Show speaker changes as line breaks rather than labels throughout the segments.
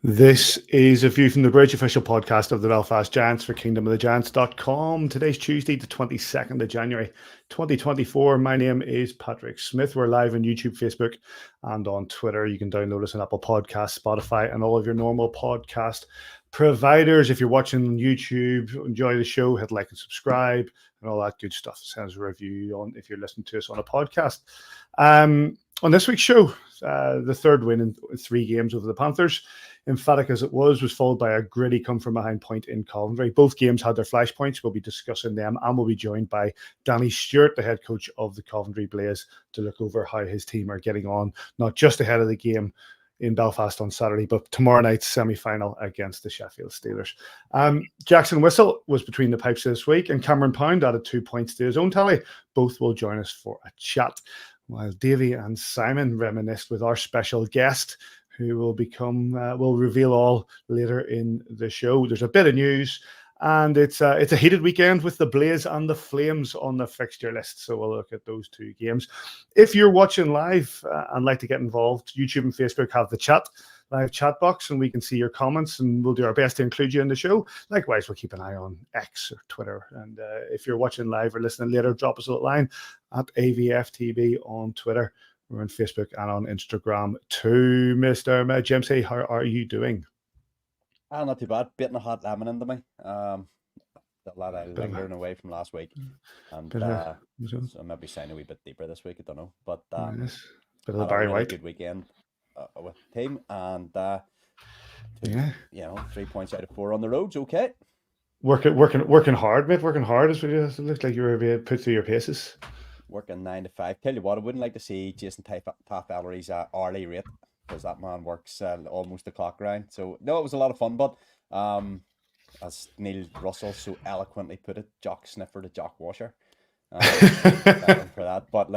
This is a View from the Bridge, official podcast of the Belfast Giants for kingdomofthegiants.com. Today's Tuesday, the 22nd of January, 2024. My name is Patrick Smith. We're live on YouTube, Facebook, and on Twitter. You can download us on Apple Podcasts, Spotify, and all of your normal podcast providers. If you're watching on YouTube, enjoy the show, hit like and subscribe, and all that good stuff. Send us a review on if you're listening to us on a podcast. On this week's show, the third win in 3 games over the Panthers, emphatic as it was followed by a gritty come-from-behind point in Coventry. Both games had their flashpoints. We'll be discussing them, and we'll be joined by Davy Stewart, the head coach of the Coventry Blaze, to look over how his team are getting on, not just ahead of the game in Belfast on Saturday, but tomorrow night's semi-final against the Sheffield Steelers. Jackson Whistle was between the pipes this week, and Cameron Pound added 2 points to his own tally. Both will join us for a chat, while Davy and Simon reminisced with our special guest, who will reveal all later in the show. There's a bit of news, and it's a heated weekend with the Blaze and the Flames on the fixture list. So we'll look at those 2 games. If you're watching live and like to get involved, YouTube and Facebook have the live chat box, and we can see your comments, and we'll do our best to include you in the show. Likewise, we'll keep an eye on X or Twitter. And if you're watching live or listening later, drop us a line at Avftb on Twitter. We're on Facebook and on Instagram too. Mr. Jemsey, how are you doing?
Not too bad. Bit of a hot lemon into me. A lot of lingering away from last week. And so maybe sign a wee bit deeper this week, I don't know. But
yes. Bit of the
had
Barry
a really
White.
good weekend with the team. And 3 points out of 4 on the roads, okay.
Working hard, mate. Working hard. It looks like you were being put through your paces.
Working 9 to 5. Tell you what, I wouldn't like to see Jason Tafellery's hourly rate, because that man works almost the clock round. So no, it was a lot of fun, but as Neil Russell so eloquently put it, jock sniffer to jock washer. For that, but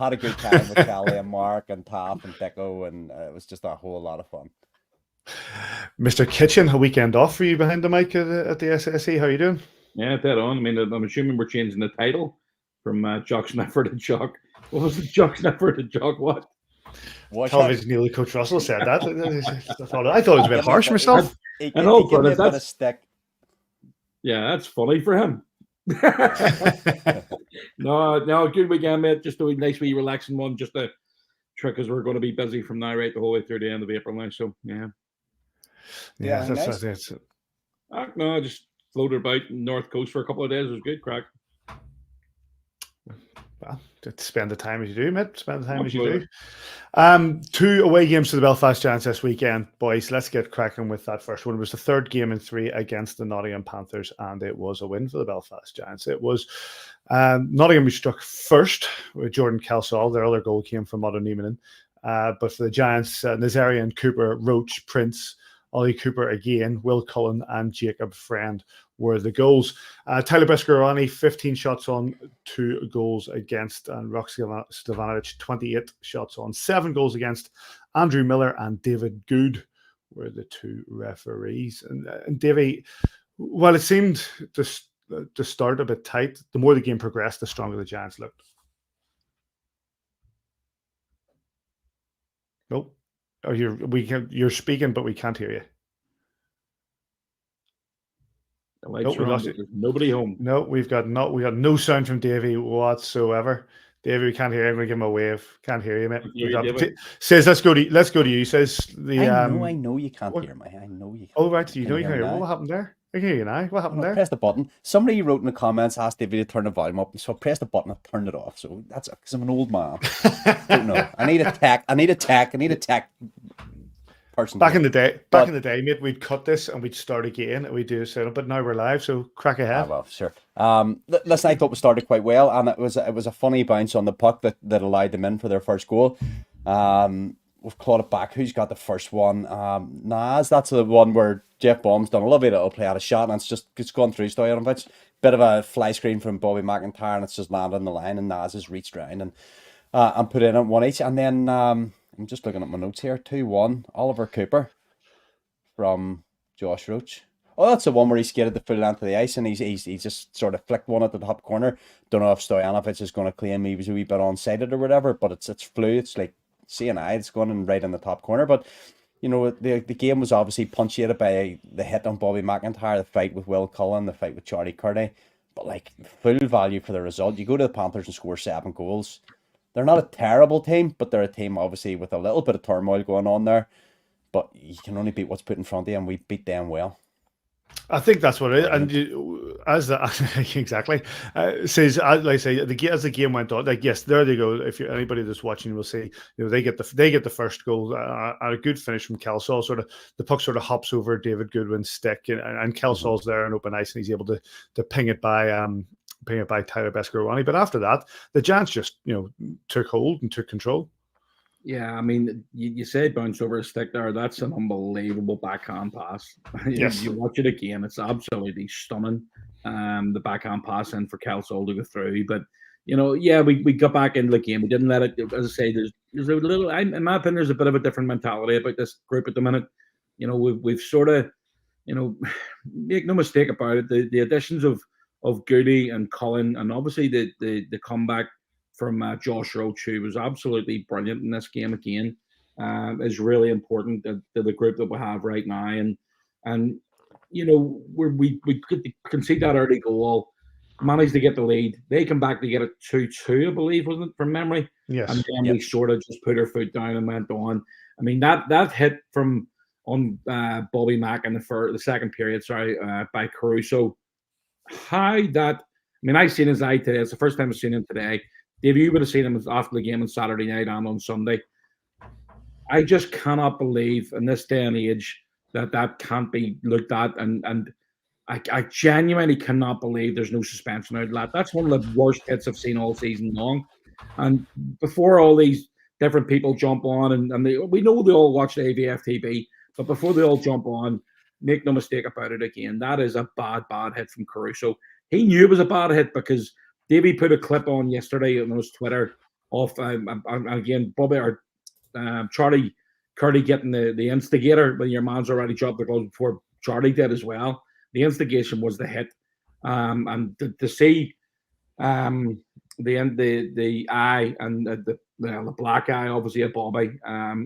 had a good time with Kelly and Mark and Taff and Deco, and it was just a whole lot of fun.
Mr. Kitchen, a weekend off for you behind the mic at the SSE. How are you doing?
Yeah, dead on. I mean, I'm assuming we're changing the title from Jock Sniffer to Jock. What was it? Jock Sniffer to Jock what?
Television Nearly Coach Russell said that. I thought it was a bit harsh myself.
He gave me a bit of stick.
Yeah, that's funny for him. No, good weekend, mate. Just a nice wee relaxing one. Just a trick, as we're going to be busy from now right the whole way through the end of April now. So yeah,
that's
nice. No, I just floated about North Coast for a couple of days. It was good crack.
Well, spend the time as you do, mate. Spend the time as you do. 2 away games to the Belfast Giants this weekend, boys. Let's get cracking with that first one. It was the 3rd game in 3 against the Nottingham Panthers, and it was a win for the Belfast Giants. It was Nottingham who struck first with Jordan Kelsall. Their other goal came from Otto Nieminen. But for the Giants, Nazarian, Cooper, Roach, Prince, Ollie Cooper again, Will Cullen, and Jacob Friend were the goals. Tyler Beskorowany, 15 shots on, 2 goals against, and Roxy Stevanovic, 28 shots on, 7 goals against. Andrew Miller and David Good were the 2 referees. And Davy, while it seemed to start a bit tight, the more the game progressed, the stronger the Giants looked. Nope. Oh, you're speaking, but we can't hear you.
Nope, there's nobody home.
No, we got no sound from Davy whatsoever. Davy, we can't hear him. We give him a wave. Can't hear you, mate. Says let's go to you. Says the
I know you can't hear me. I know you can't.
Oh right, you know you can hear me. What happened there? I can hear you now. What happened there?
Press the button. Somebody wrote in the comments, asked Davy to turn the volume up, so I pressed the button and turned it off. So that's because I'm an old man. I don't know. I need a tech person.
Back in the day, mate, we'd cut this and we'd start again and we'd do a setup, but now we're live, so crack ahead.
Well, sure. Listen, I thought we started quite well, and it was a funny bounce on the puck that allowed them in for their first goal. We've clawed it back. Who's got the first one? Naz. That's the one where Jeff Baum's done a lovely little play out of shot, and it's gone through Stoyanovich. Bit of a fly screen from Bobby McIntyre, and it's just landed on the line, and Naz has reached round and put in at 1 each. And then I'm just looking at my notes here. 2-1. Oliver Cooper from Josh Roach. Oh, that's the one where he skated the full length of the ice, and he's just sort of flicked one at the top corner. Don't know if Stoyanovich is going to claim he was a wee bit onside or whatever, but it's fluid. It's like CNI, it's going in right in the top corner. But the game was obviously punctuated by the hit on Bobby McIntyre, the fight with Will Cullen, the fight with Charlie Curdy. But like full value for the result, you go to the Panthers and score 7 goals. They're not a terrible team, but they're a team obviously with a little bit of turmoil going on there. But you can only beat what's put in front of you, and we beat them well.
I think that's what it is, and exactly says, like I say, as the game went on, like yes, there they go. If you're anybody that's watching, will see, they get the first goal, and a good finish from Kelsall. Sort of the puck sort of hops over David Goodwin's stick, and Kelsall's there in open ice, and he's able to ping it by Tyler Beskorowany. But after that, the Giants just took hold and took control.
Yeah, I mean, you say bounced over a stick there. That's an unbelievable backhand pass.
Yes.
You watch it again, it's absolutely stunning. The backhand pass in for Kelsall to go through. But, we got back into the game. We didn't let it, as I say, there's a little, in my opinion, there's a bit of a different mentality about this group at the minute. We've sort of, make no mistake about it, the additions of Goody and Cullen, and obviously the comeback from Josh Roach, who was absolutely brilliant in this game again, is really important to the group that we have right now. And we could concede that early goal, managed to get the lead. They come back to get it 2-2, I believe, wasn't it, from memory?
Yes.
And then we sort of just put our foot down and went on. I mean, that hit on Bobby Mack in the second period, by Caruso. I've seen his eye today. It's the first time I've seen him today. Davey, you would have seen him after the game on Saturday night and on Sunday. I just cannot believe in this day and age that can't be looked at, and I genuinely cannot believe there's no suspension out of that. That's one of the worst hits I've seen all season long. And before all these different people jump on, and we know they all watch the Avftb, but before they all jump on, make no mistake about it again, that is a bad hit from Caruso. He knew it was a bad hit because Davey put a clip on yesterday on his Twitter of again Bobby or Charlie Curdy getting the instigator when your man's already dropped the goal before Charlie did as well. The instigation was the hit, and to see the eye and the black eye obviously at Bobby,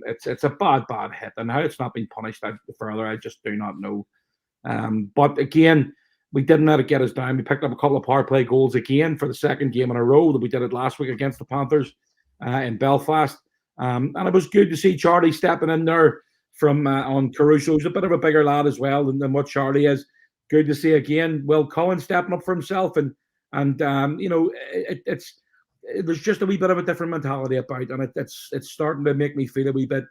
it's a bad hit, and how it's not been punished further, I just do not know. But again, we didn't let it get us down. We picked up a couple of power play goals again for the second game in a row that we did it last week against the Panthers in Belfast. And it was good to see Charlie stepping in there from on Caruso. He's a bit of a bigger lad as well than what Charlie is. Good to see again Will Cullen stepping up for himself. And there's just a wee bit of a different mentality about it. And it's starting to make me feel a wee bit,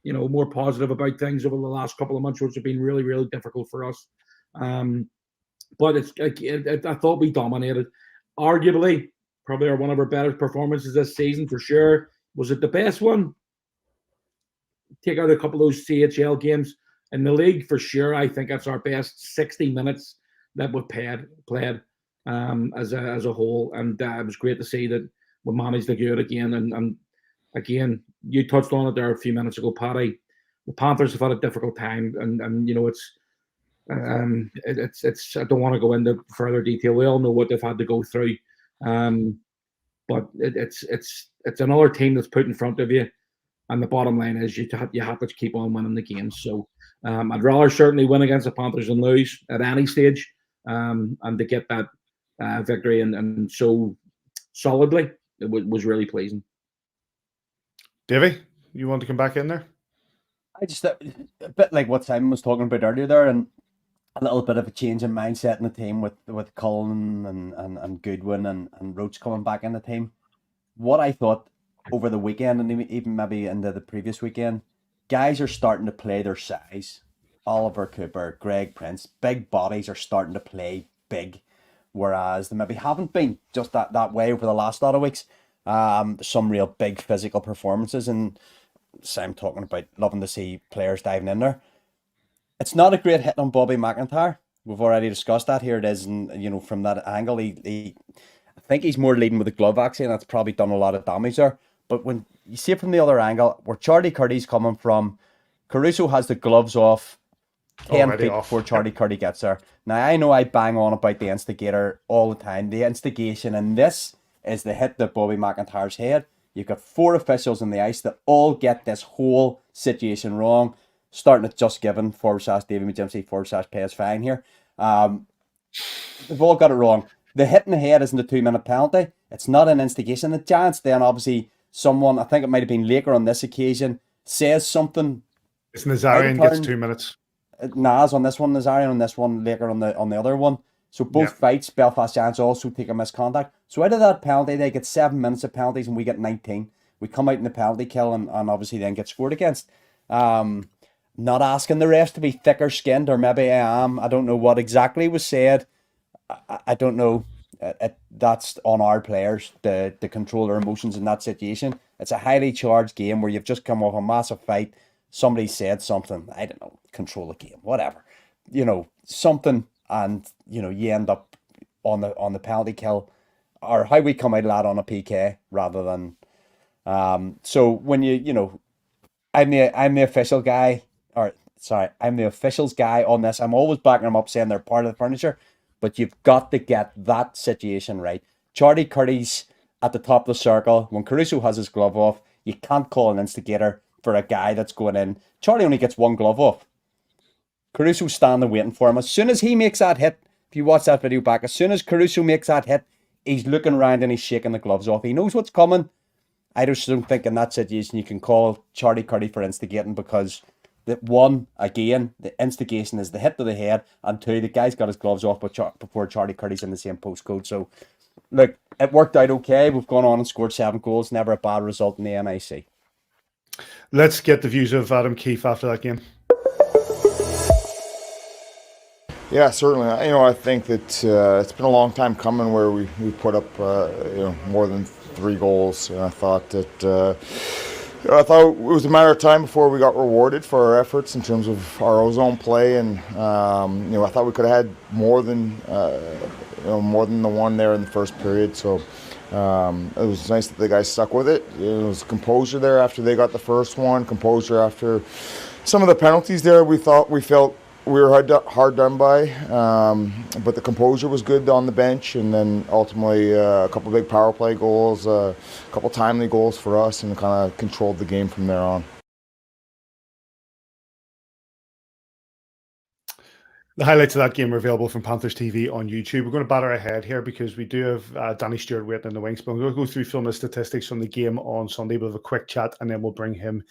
more positive about things over the last couple of months, which have been really, really difficult for us. But I thought we dominated. Arguably, probably one of our better performances this season for sure. Was it the best one? Take out a couple of those CHL games in the league for sure. I think that's our best 60 minutes that we played as a whole, and it was great to see that we managed to do it again. And again, you touched on it there a few minutes ago, Paddy. The Panthers have had a difficult time, and it's. I don't want to go into further detail. We all know what they've had to go through, but it's another team that's put in front of you, and the bottom line is you have to keep on winning the games. So I'd rather certainly win against the Panthers than lose at any stage, and to get that victory and so solidly, it was really pleasing.
Davey, you want to come back in there?
I just a bit like what Simon was talking about earlier there, and a little bit of a change in mindset in the team with Cullen and Goodwin and Roach coming back in the team. What I thought over the weekend and even maybe into the previous weekend, guys are starting to play their size. Oliver Cooper, Greg Prince, big bodies are starting to play big, whereas they maybe haven't been just that way over the last lot of weeks. Some real big physical performances, and so I'm talking about loving to see players diving in there. It's not a great hit on Bobby McIntyre. We've already discussed that. Here it is, and from that angle, I think he's more leading with the glove actually, and that's probably done a lot of damage there. But when you see it from the other angle, where Charlie Curdy's coming from, Caruso has the gloves off 10 feet before Charlie Curdy gets there. Now I know I bang on about the instigator all the time. The instigation, and this is the hit that Bobby McIntyre's head. You've got 4 officials on the ice that all get this whole situation wrong. starting at Just Given /Davy/PS fine here. They've all got it wrong. The hit in the head isn't a 2-minute penalty. It's not an instigation. The Giants then obviously someone, I think it might have been Laker on this occasion, says something.
It's Nazarian gets 2 minutes.
Naz on this one, Nazarian on this one, Laker on the other one. So both fights, Belfast Giants also take a misconduct. So out of that penalty, they get 7 minutes of penalties and we get 19. We come out in the penalty kill and obviously then get scored against. Not asking the refs to be thicker skinned, or maybe I am. I don't know what exactly was said. I don't know. That's on our players to control their emotions in that situation. It's a highly charged game where you've just come off a massive fight. Somebody said something. I don't know. Control the game. Whatever. Something. And you end up on the penalty kill, or how we come out of that on a PK rather than. So when I'm the official guy, I'm the officials guy on this. I'm always backing them up, saying they're part of the furniture, but you've got to get that situation right. Charlie Curry's at the top of the circle when Caruso has his glove off. You can't call an instigator for a guy that's going in. Charlie only gets one glove off. Caruso's standing waiting for him. As soon as he makes that hit, if you watch that video back, as soon as Caruso makes that hit, he's looking around and he's shaking the gloves off. He knows what's coming. I just don't think in that situation you can call Charlie Curry for instigating, because one, again, the instigation is the hit to the head, and two, the guy's got his gloves off before Charlie Curry's in the same postcode. So, look, it worked out okay. We've gone on and scored 7 goals. Never a bad result in the NIC.
Let's get the views of Adam Keefe after that game.
Yeah, certainly. I think that it's been a long time coming where we put up more than 3 goals. And I thought it was a matter of time before we got rewarded for our efforts in terms of our ozone play, and I thought we could have had more than the one there in the first period. So it was nice that the guys stuck with it. It was composure there after they got the first one. Composure after some of the penalties there. We felt we were hard done by, but the composure was good on the bench, and then ultimately a couple of big power play goals, a couple timely goals for us, and kind of controlled the game from there on.
The highlights of that game are available from Panthers TV on YouTube. We're going to batter ahead here because we do have Danny Stewart waiting in the wings. But we're going to go through some of the statistics from the game on Sunday. We'll have a quick chat, and then we'll bring him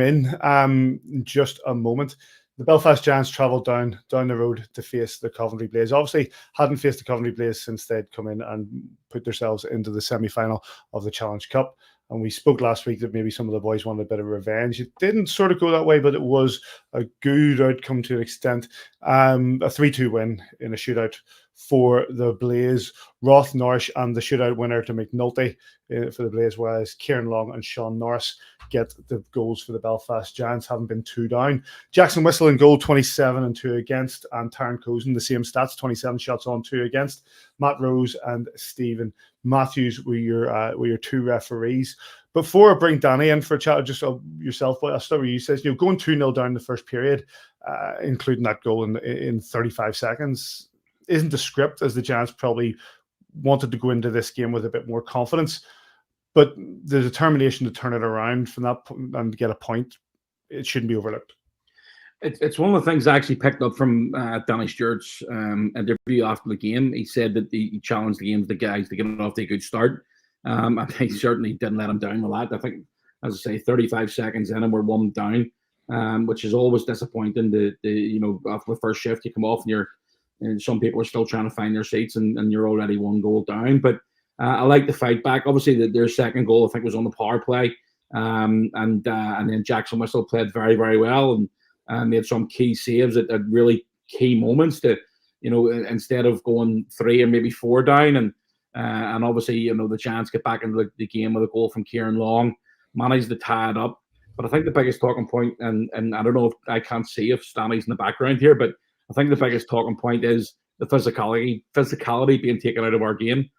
in just a moment. The Belfast Giants travelled down the road to face the Coventry Blaze. Obviously, hadn't faced the Coventry Blaze since they'd come in and put themselves into the semi-final of the Challenge Cup. And we spoke last week that maybe some of the boys wanted a bit of revenge. It didn't sort of go that way, but it was a good outcome to an extent. A 3-2 win in a shootout for the Blaze. Roth, Norris, and the shootout winner to McNulty for the Blaze, whereas Kieran Long and Sean Norris get the goals for the Belfast Giants, having been 2 down. Jackson Whistle in goal, 27 and 2 against, and Taryn Cozen, the same stats, 27 shots on, 2 against. Matt Rose and Stephen Matthews were your 2 referees. Before I bring Danny in for a chat, just yourself, I'll start with you. Says, going 2-0 down the first period, including that goal in 35 seconds, isn't the script, as the Giants probably wanted to go into this game with a bit more confidence. But the determination to turn it around from that and get a point, it shouldn't be overlooked.
It's one of the things I actually picked up from Danny Stewart's interview after the game. He said that he challenged the guys to get it off to a good start. And he certainly didn't let him down with that. I think, as I say, 35 seconds in and we're 1 down, which is always disappointing. After the first shift, you come off and some people are still trying to find their seats and you're already 1 goal down. But I like the fight back. Obviously, their second goal, I think, was on the power play. And then Jackson Whistle played very, very well and made some key saves at really key moments to, instead of going 3 or maybe 4 down. And obviously, the Giants get back into the game with a goal from Kieran Long, managed to tie it up. But I think the biggest talking point, and I don't know if I can't see if Stanley's in the background here, but I think the biggest talking point is the physicality being taken out of our game.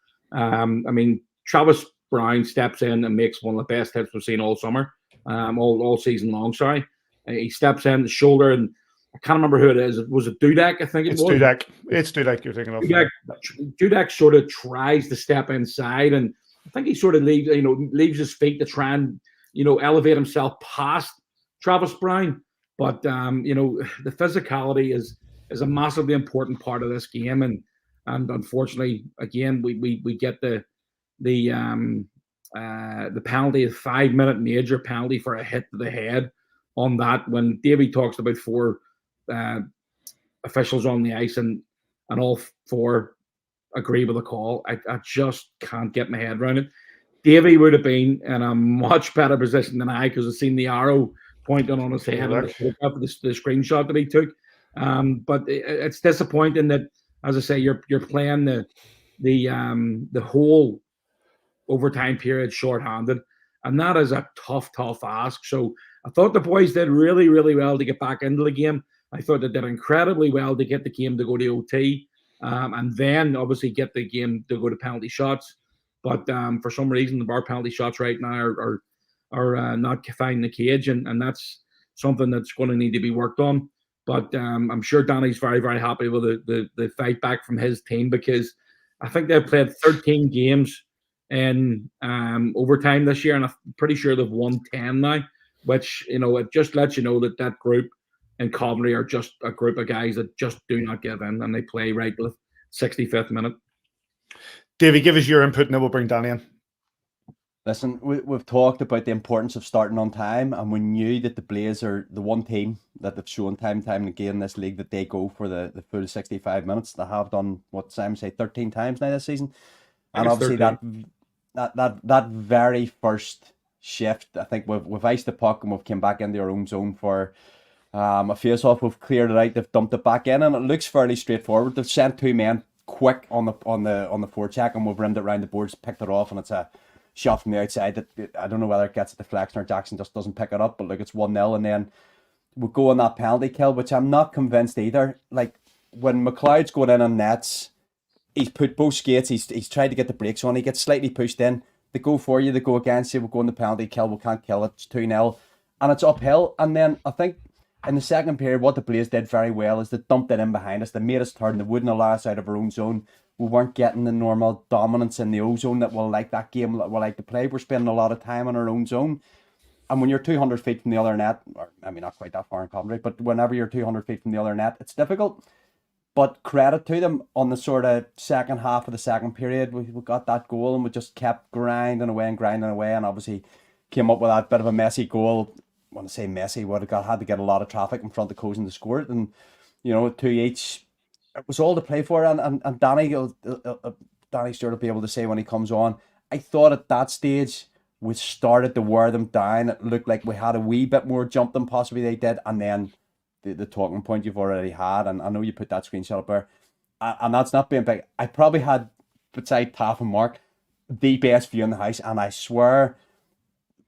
Travis Brown steps in and makes one of the best hits we've seen all summer, all season long. Sorry, he steps in the shoulder, and I can't remember who it is. Was it Dudek? I think
it's Dudek. It's Dudek you're thinking of.
Dudek sort of tries to step inside, and I think he sort of leaves his feet to try and elevate himself past Travis Brown. But the physicality is a massively important part of this game, and unfortunately, again, we get the penalty, a 5-minute major penalty for a hit to the head on that. When Davy talks about 4 officials on the ice and all 4 agree with the call, I just can't get my head around it. Davy would have been in a much better position than I, because I've seen the arrow pointing on his head and the screenshot that he took. But it's disappointing that, as I say, you're playing the whole overtime period shorthanded, and that is a tough ask. So I thought the boys did really, really well to get back into the game. I thought they did incredibly well to get the game to go to OT, and then obviously get the game to go to penalty shots. But for some reason, our penalty shots right now are not finding the cage, and that's something that's going to need to be worked on. But I'm sure Danny's very, very happy with the fight back from his team, because I think they've played 13 games in overtime this year, and I'm pretty sure they've won 10 now, which, it just lets you know that group in Coventry are just a group of guys that just do not give in, and they play right to the 65th minute.
Davey, give us your input and then we'll bring Danny in.
Listen, we've talked about the importance of starting on time, and we knew that the Blaze are the one team that they've shown time and again in this league that they go for the full 65 minutes. They have done, what Simon say, 13 times now this season. And obviously that very first shift, I think we've iced the puck and we've come back into our own zone for a face-off. We've cleared it out, they've dumped it back in, and it looks fairly straightforward. They've sent 2 men quick on the forecheck, and we've rimmed it around the boards, picked it off, and it's a shot from the outside that I don't know whether it gets a deflection or Jackson just doesn't pick it up, but look, it's 1-0, and then we go on that penalty kill, which I'm not convinced either. Like, when McLeod's going in on nets, he's put both skates, he's tried to get the brakes on, he gets slightly pushed in, they go for you, they go against you, we'll go on the penalty kill, we can't kill it, it's 2-0, and it's uphill. And then I think in the second period, what the Blaze did very well is they dumped it in behind us, they made us turn, they wouldn't allow us out of our own zone. We weren't getting the normal dominance in the O-zone that we'll like that game, that we'll like to play. We're spending a lot of time in our own zone. And when you're 200 feet from the other net, or I mean, not quite that far in Coventry, but whenever you're 200 feet from the other net, it's difficult. But credit to them, on the sort of second half of the second period, we got that goal and we just kept grinding away, and obviously came up with that bit of a messy goal. I want to say messy, had to get a lot of traffic in front of Cozen to score it, and 2 each. It was all to play for, and Danny Stewart will be able to say when he comes on, I thought at that stage we started to wear them down. It looked like we had a wee bit more jump than possibly they did, and then the talking point you've already had, and I know you put that screenshot up there, and that's not being big. I probably had, beside Taff and Mark, the best view in the house, and I swear,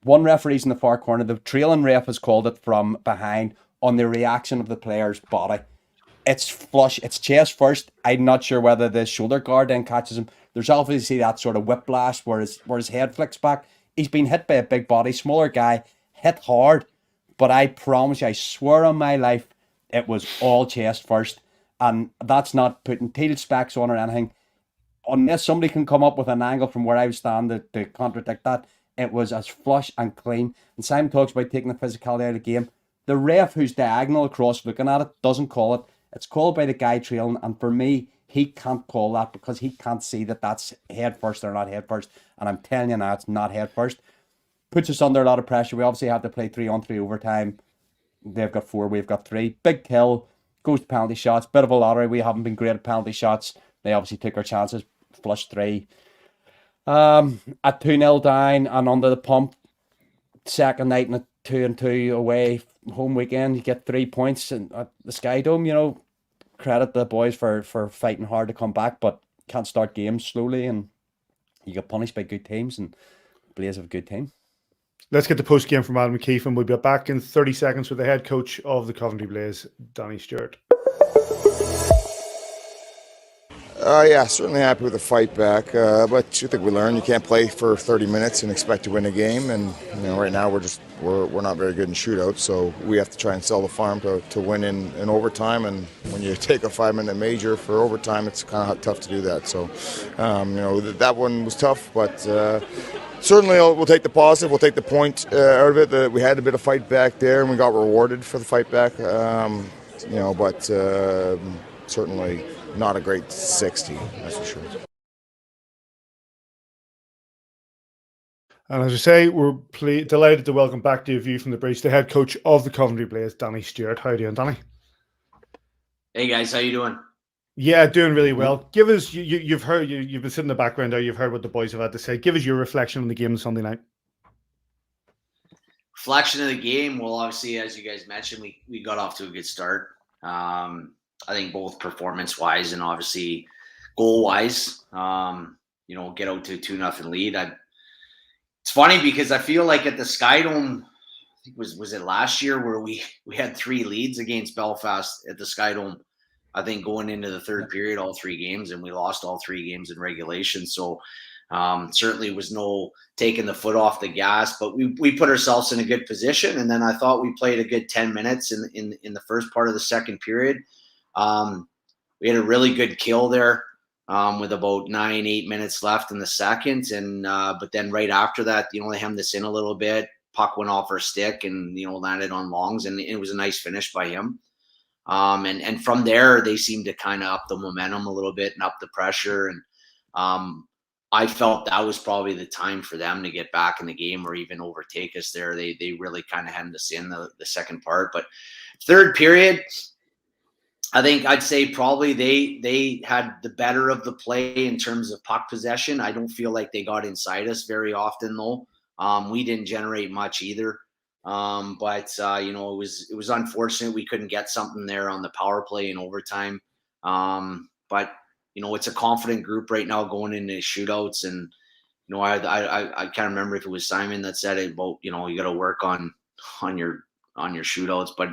one referee's in the far corner, the trailing ref has called it from behind on the reaction of the player's body. It's flush, it's chest first. I'm not sure whether the shoulder guard then catches him. There's obviously that sort of whiplash where his head flicks back. He's been hit by a big body, smaller guy, hit hard. But I promise you, I swear on my life, it was all chest first. And that's not putting tail specs on or anything. Unless somebody can come up with an angle from where I was standing to contradict that, it was as flush and clean. And Simon talks about taking the physicality out of the game. The ref who's diagonal across looking at it doesn't call it. It's called by the guy trailing, and for me, he can't call that because he can't see that that's head first or not head first. And I'm telling you now, it's not head first. Puts us under a lot of pressure. We obviously have to play 3-on-3 overtime. They've got 4, we've got 3. Big kill, goes to penalty shots. Bit of a lottery. We haven't been great at penalty shots. They obviously took our chances. Flush 3. At 2-0 down and under the pump. Second night in a 2-2 away home weekend, you get 3 points at the Sky Dome. Credit the boys for fighting hard to come back, but can't start games slowly, and you get punished by good teams, and Blaze have a good team.
Let's get the post game from Adam Keefe, and we'll be back in 30 seconds with the head coach of the Coventry Blaze, Danny Stewart.
Yeah, certainly happy with the fight back, but I think we learned you can't play for 30 minutes and expect to win a game, and right now we're we're not very good in shootouts, so we have to try and sell the farm to win in overtime. And when you take a 5-minute major for overtime, it's kind of tough to do that. So, that one was tough, but certainly we'll take the positive. We'll take the point out of it. That we had a bit of fight back there, and we got rewarded for the fight back. But certainly not a great 60, that's for sure.
And as I say, we're delighted to welcome back to a view from the bridge the head coach of the Coventry Blaze, Danny Stewart. How are you doing, Danny?
Hey guys, how you doing?
Yeah, doing really well. Give us you've heard you've been sitting in the background there. You've heard what the boys have had to say. Give us your reflection on the game on Sunday night.
Reflection of the game. Well, obviously, as you guys mentioned, we got off to a good start. I think both performance-wise and obviously goal-wise. Get out to a 2-0 lead. It's funny because I feel like at the Skydome, I think was it last year where we had 3 leads against Belfast at the Skydome. I think going into the third period, all 3 games, and we lost all 3 games in regulation. So certainly was no taking the foot off the gas, but we put ourselves in a good position. And then I thought we played a good 10 minutes in the first part of the second period. We had a really good kill there. With about 9-8 minutes left in the second, and but then right after that, they hemmed this in a little bit. Puck went off our stick and landed on Longs, and it was a nice finish by him. And from there, they seemed to kind of up the momentum a little bit and up the pressure. And I felt that was probably the time for them to get back in the game or even overtake us there. They really kind of hemmed us in the second part, but third period, I think I'd say probably they had the better of the play in terms of puck possession. I don't feel like they got inside us very often though. We didn't generate much either. But it was unfortunate we couldn't get something there on the power play in overtime. But it's a confident group right now going into shootouts, and I can't remember if it was Simon that said it about you got to work on your shootouts, but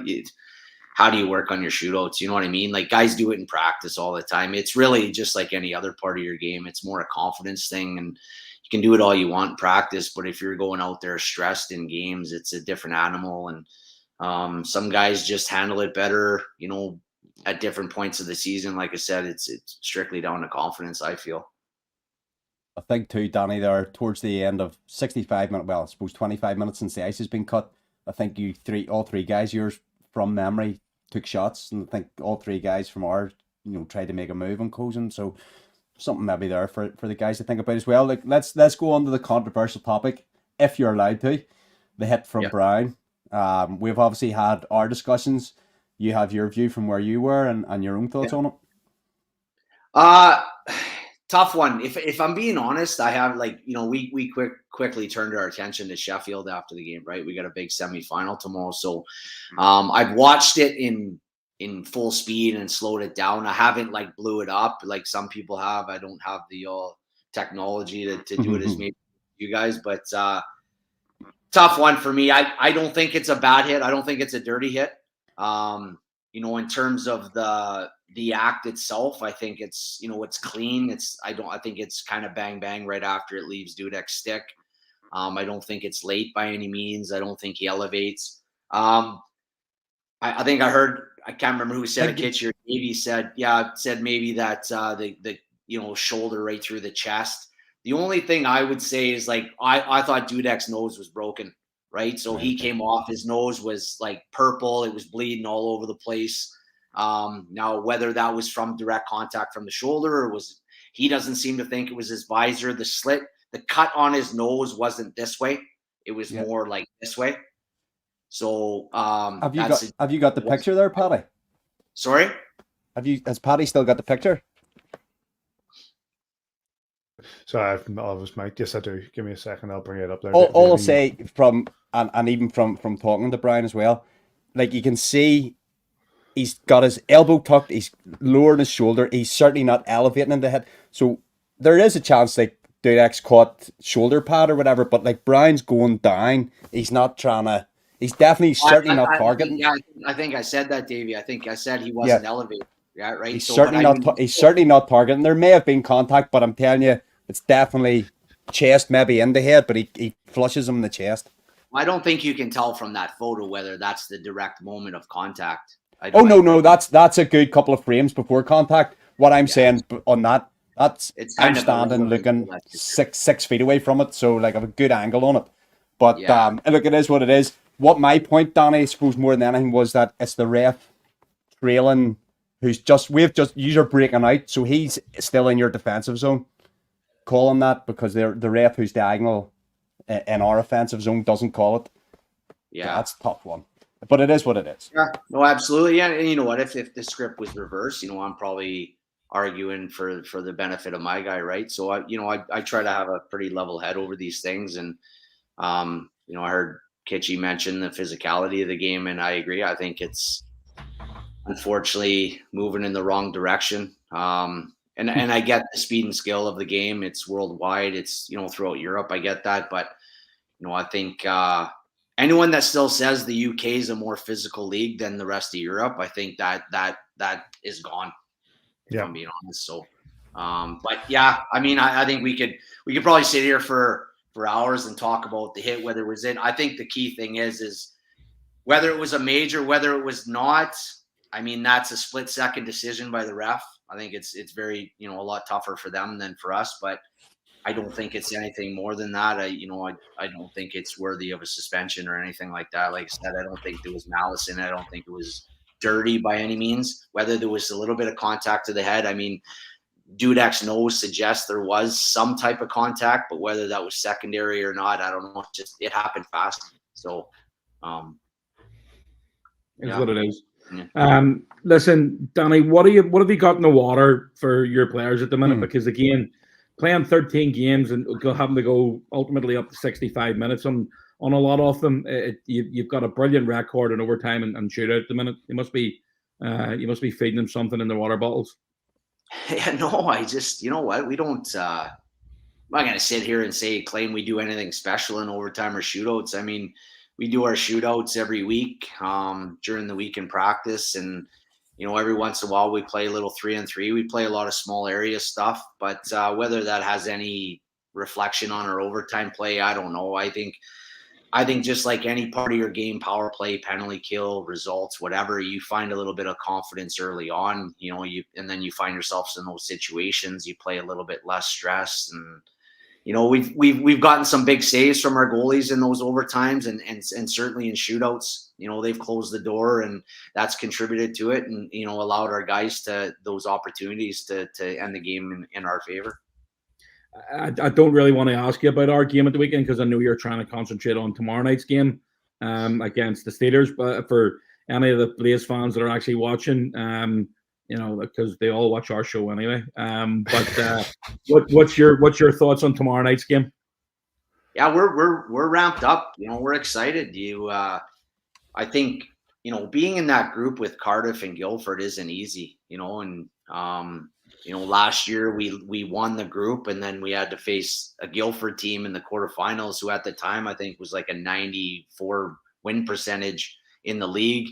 how do you work on your shootouts? You know what I mean? Like guys do it in practice all the time. It's really just like any other part of your game. It's more a confidence thing, and you can do it all you want in practice. But if you're going out there stressed in games, it's a different animal. And some guys just handle it better, at different points of the season. Like I said, it's strictly down to confidence, I feel.
I think too, Danny, there towards the end of 65 minutes, well, I suppose 25 minutes since the ice has been cut, I think all three guys, yours from memory, took shots, and I think all 3 guys from ours, tried to make a move on Cozen. So something maybe there for the guys to think about as well. Like let's go on to the controversial topic, if you're allowed to, the hit from Brown. We've obviously had our discussions. You have your view from where you were and your own thoughts on it.
Tough one. If I'm being honest, I have we quickly turned our attention to Sheffield after the game, right? We got a big semifinal tomorrow. So I've watched it in full speed and slowed it down. I haven't blew it up like some people have. I don't have the technology to do it as maybe you guys, but tough one for me. I don't think it's a bad hit. I don't think it's a dirty hit. In terms of the act itself, I think it's it's clean. I think it's kind of bang bang right after it leaves Dudek's stick. I don't think it's late by any means. I don't think he elevates. I think I heard, I can't remember who said it, Kitch or Davy said maybe that the shoulder right through the chest. The only thing I would say is I thought Dudek's nose was broken, right? So he came off, his nose was purple, it was bleeding all over the place. Now whether that was from direct contact from the shoulder or he doesn't seem to think it was his visor. The cut on his nose wasn't this way. It was more like this way. So have
you got the picture there, Paddy?
Sorry?
Has Paddy still got the picture?
Sorry, I've always mic. Yes, I do. Give me a second. I'll bring it up there.
All I'll say from even from talking to Brian as well, you can see he's got his elbow tucked, he's lowering his shoulder, he's certainly not elevating in the head. So there is a chance Dudek's caught shoulder pad or whatever, but Brian's going down. He's not trying to. He's definitely certainly not targeting.
I think I said that, Davey. I think I said he wasn't elevated. Yeah, right.
He's certainly not targeting. There may have been contact, but I'm telling you, it's definitely chest, maybe in the head, but he flushes him in the chest.
I don't think you can tell from that photo whether that's the direct moment of contact.
No, that's a good couple of frames before contact. What I'm saying on that's I'm standing looking 6 feet away from it, so like I have a good angle on it. But look, it is what it is. What my point, Danny, I suppose more than anything, was that it's the ref trailing you're breaking out, so he's still in your defensive zone. Calling that because the ref who's diagonal in our offensive zone doesn't call it. Yeah, that's a tough one. But it is what it is.
Yeah, no, absolutely. Yeah, and you know what? If the script was reversed, I'm probably arguing for the benefit of my guy, right? So I try to have a pretty level head over these things, and I heard Kitchie mention the physicality of the game, and I agree. I think it's unfortunately moving in the wrong direction. And I get the speed and skill of the game. It's worldwide. It's throughout Europe. I get that, but I think. Anyone that still says the UK is a more physical league than the rest of Europe, I think that is gone. If I'm being honest. So, but yeah, I mean, I think we could probably sit here for hours and talk about the hit, whether it was in. I think the key thing is whether it was a major, whether it was not. I mean, that's a split-second decision by the ref. I think it's very a lot tougher for them than for us, but. I don't think it's anything more than that. I don't think it's worthy of a suspension or anything like that. Like I said, I don't think there was malice in it. I don't think it was dirty by any means. Whether there was a little bit of contact to the head, I mean, Dudek's nose suggests there was some type of contact, but whether that was secondary or not, I don't know. It happened fast. So,
it's what it is.
Yeah.
Listen, Danny, what have you got in the water for your players at the minute? Because again, playing 13 games and having to go ultimately up to 65 minutes on a lot of them, you've got a brilliant record in overtime and shootout at the minute. You must be feeding them something in their water bottles.
Yeah, no, I just what we don't. I'm not gonna sit here and claim we do anything special in overtime or shootouts. I mean, we do our shootouts every week during the week in practice, and every once in a while we play a little 3-on-3. We play a lot of small area stuff, but whether that has any reflection on our overtime play, I don't know. I think just like any part of your game, power play, penalty kill, results, whatever, you find a little bit of confidence early on, and then you find yourselves in those situations. You play a little bit less stress, and we've gotten some big saves from our goalies in those overtimes, and certainly in shootouts. They've closed the door, and that's contributed to it, and allowed our guys to those opportunities to end the game in our favor.
I don't really want to ask you about our game at the weekend because I know you're trying to concentrate on tomorrow night's game against the Steelers. But for any of the Blaze fans that are actually watching, because they all watch our show anyway. But what's your thoughts on tomorrow night's game?
Yeah, we're ramped up. We're excited. I think being in that group with Cardiff and Guildford isn't easy. And last year we won the group, and then we had to face a Guildford team in the quarterfinals, who at the time I think was like a 94 win percentage in the league.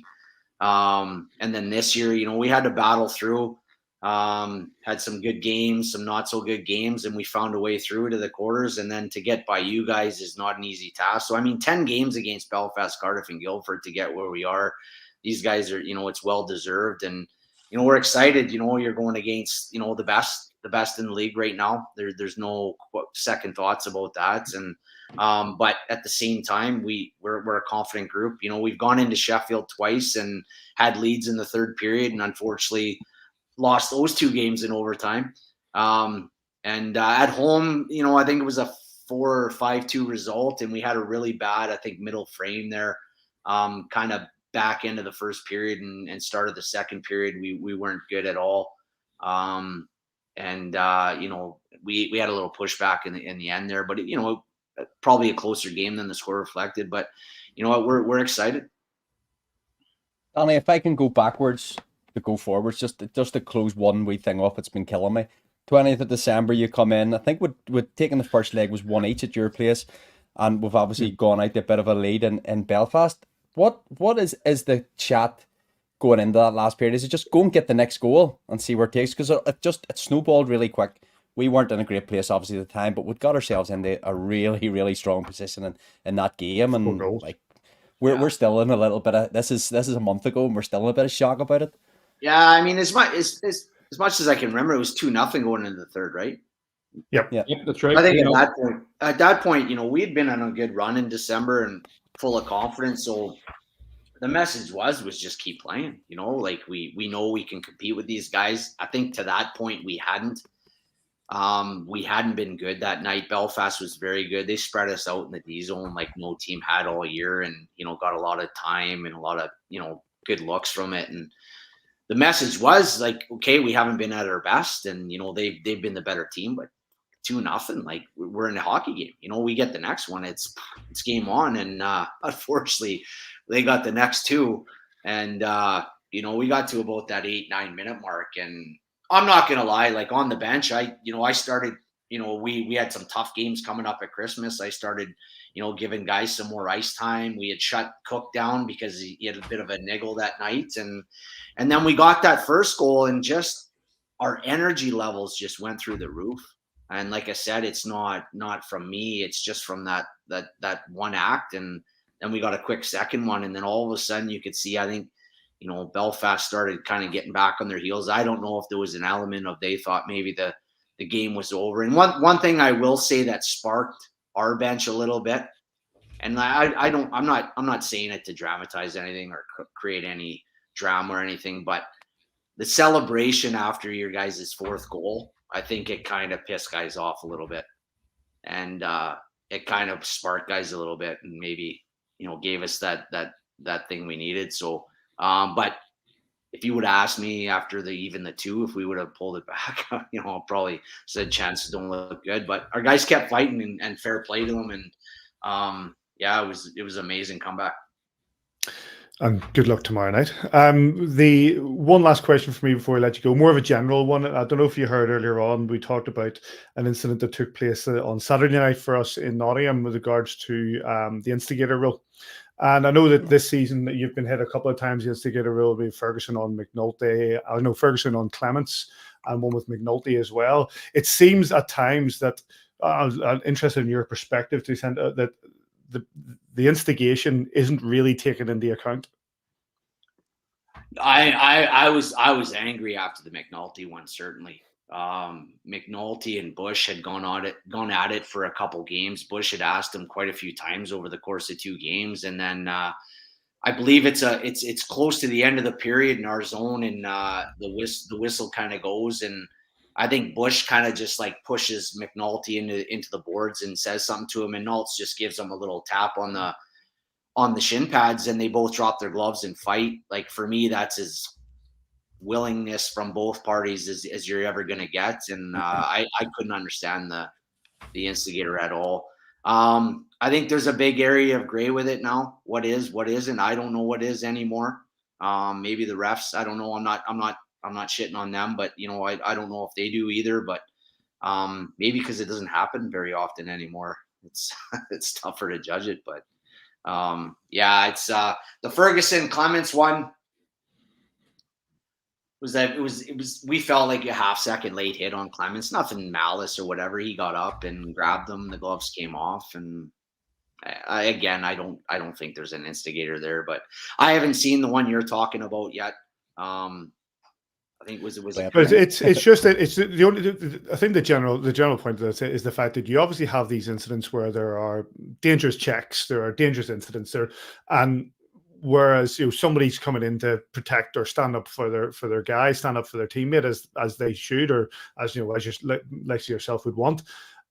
And then this year, we had to battle through, had some good games, some not so good games, and we found a way through to the quarters. And then to get by you guys is not an easy task. So, I mean, 10 games against Belfast, Cardiff, and Guildford to get where we are. These guys are, it's well deserved. And, we're excited. You're going against, the best in the league right now. There's no second thoughts about that. And, but at the same time, we're a confident group. We've gone into Sheffield twice and had leads in the third period, and unfortunately lost those two games in overtime. And at home, I think it was a 4 or 5-2 result, and we had a really bad, I think, middle frame there. Kind of back into the first period and start of the second period, we weren't good at all. And we had a little pushback in the end there, but probably a closer game than the score reflected. But we're excited.
Danny, if I can go backwards to go forwards, just to close one wee thing off, it's been killing me. 20th of December, you come in. I think we'd taken the first leg was 1-1 at your place, and we've obviously gone out to a bit of a lead in Belfast. What is the chat going into that last period? Is it just go and get the next goal and see where it takes? Because it snowballed really quick. we weren't in a great place, obviously, at the time, but we got ourselves into a really, really strong position in that game. And like, we're still in a little bit of, this is a month ago, and we're still in a bit of shock about it.
Yeah, I mean, as much as I can remember, it was 2-0 going into the third, right?
Yep, that's right.
I think at that point, we had been on a good run in December and full of confidence. So the message was just keep playing. Like we know we can compete with these guys. I think to that point we hadn't been good that night. Belfast was very good. They spread us out in the D zone like no team had all year, and got a lot of time and a lot of good looks from it. And the message was like, okay, we haven't been at our best, and they've been the better team, but 2-0, like we're in a hockey game. We get the next one, it's game on, and unfortunately they got the next two, and we got to about that 8-9 minute mark, and I'm not gonna lie, like on the bench, I started, we had some tough games coming up at Christmas. I started giving guys some more ice time. We had shut Cook down because he had a bit of a niggle that night, and then we got that first goal, and just our energy levels just went through the roof. And like I said, it's not from me. It's just from that one act. And then we got a quick second one. And then all of a sudden you could see, I think, Belfast started kind of getting back on their heels. I don't know if there was an element of they thought maybe the game was over. And one thing I will say that sparked our bench a little bit, and I'm not saying it to dramatize anything or create any drama or anything, but the celebration after your guys' fourth goal, I think it kind of pissed guys off a little bit, and it kind of sparked guys a little bit, and maybe gave us that thing we needed. So, but if you would have asked me after the two, if we would have pulled it back, I probably said chances don't look good. But our guys kept fighting, and fair play to them, and it was amazing comeback.
And good luck tomorrow night. The one last question for me before I let you go, more of a general one. I don't know if you heard earlier on, we talked about an incident that took place on Saturday night for us in Nottingham with regards to the instigator rule. And I know that this season you've been hit a couple of times. The instigator rule will be Ferguson on McNulty. I know Ferguson on Clements, and one with McNulty as well. It seems at times that I'm interested in your perspective to send that the instigation isn't really taken into account.
I was angry after the McNulty one, certainly. McNulty and Bush had gone at it for a couple games. Bush had asked him quite a few times over the course of 2 games, and then I believe it's close to the end of the period in our zone, and the whistle kind of goes, and I think Bush kind of just like pushes McNulty into the boards and says something to him, and Nultz just gives him a little tap on the shin pads, and they both drop their gloves and fight. Like for me, that's as willingness from both parties as you're ever going to get, and I couldn't understand the instigator at all. I think there's a big area of gray with it now. What isn't? I don't know what is anymore. Maybe the refs. I don't know. I'm not shitting on them, but I don't know if they do either. But maybe because it doesn't happen very often anymore, it's tougher to judge it. But it's the Ferguson Clements one. It was we felt like a half-second late hit on Clements, nothing malice or whatever. He got up and grabbed them. The gloves came off, and I don't think there's an instigator there, but I haven't seen the one you're talking about yet. I think it was.
But it's just that it's the only. I think the general point of that is the fact that you obviously have these incidents where there are dangerous checks, there are dangerous incidents there, and whereas somebody's coming in to protect or stand up for their guy, stand up for their teammate as they should, or as like yourself would want,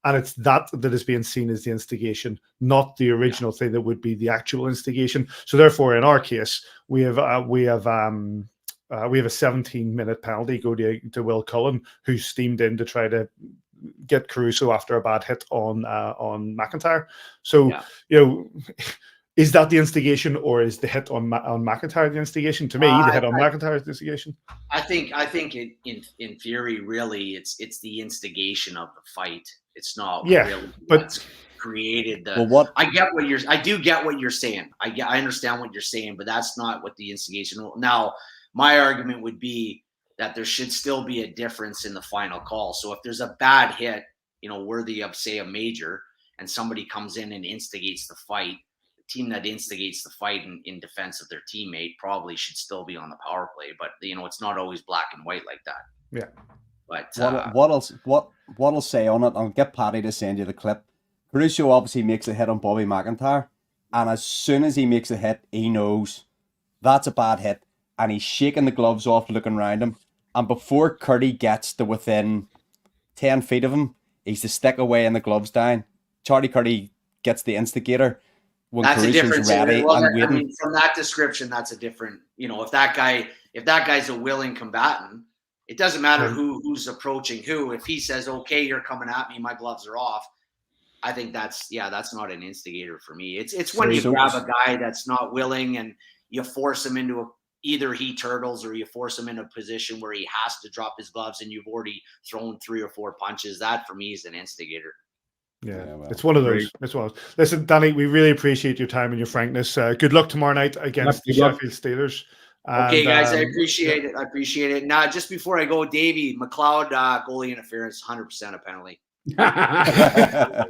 and it's that is being seen as the instigation, not the original thing that would be the actual instigation. So therefore, in our case, we have a 17-minute penalty go to Will Cullen, who steamed in to try to get Caruso after a bad hit on McIntyre. So is that the instigation, or is the hit on McIntyre the instigation? To me, the hit on McIntyre is the instigation. I think
in theory, really, it's the instigation of the fight. It's not really
but
created the.
Well, what
I do get what you're saying. I understand what you're saying, but that's not what the instigation. Now, my argument would be that there should still be a difference in the final call. So if there's a bad hit, worthy of, say, a major, and somebody comes in and instigates the fight, the team that instigates the fight in defense of their teammate probably should still be on the power play. But, it's not always black and white like that.
Yeah.
But
what I'll say on it, I'll get Paddy to send you the clip. Caruso obviously makes a hit on Bobby McIntyre, and as soon as he makes a hit, he knows that's a bad hit, and he's shaking the gloves off, looking around him, and before Curdy gets to within 10 feet of him, he's to stick away and the gloves down. Charlie Curdy gets the instigator when
that's
Caruso's
a difference.
ready and waiting.
I mean, from that description, that's a different. If that guy's a willing combatant, it doesn't matter who's approaching who. If he says, "Okay, you're coming at me, my gloves are off," I think that's not an instigator for me. It's when you grab a guy that's not willing and you force him into either he turtles or you force him in a position where he has to drop his gloves and you've already thrown 3 or 4 punches. That for me is an instigator.
Yeah, it's one of those. It's one of those. Listen, Danny, we really appreciate your time and your frankness. Good luck tomorrow night against the Sheffield Steelers.
Okay, guys, I appreciate it. Now, just before I go, Davy, McLeod goalie interference, 100% a penalty. I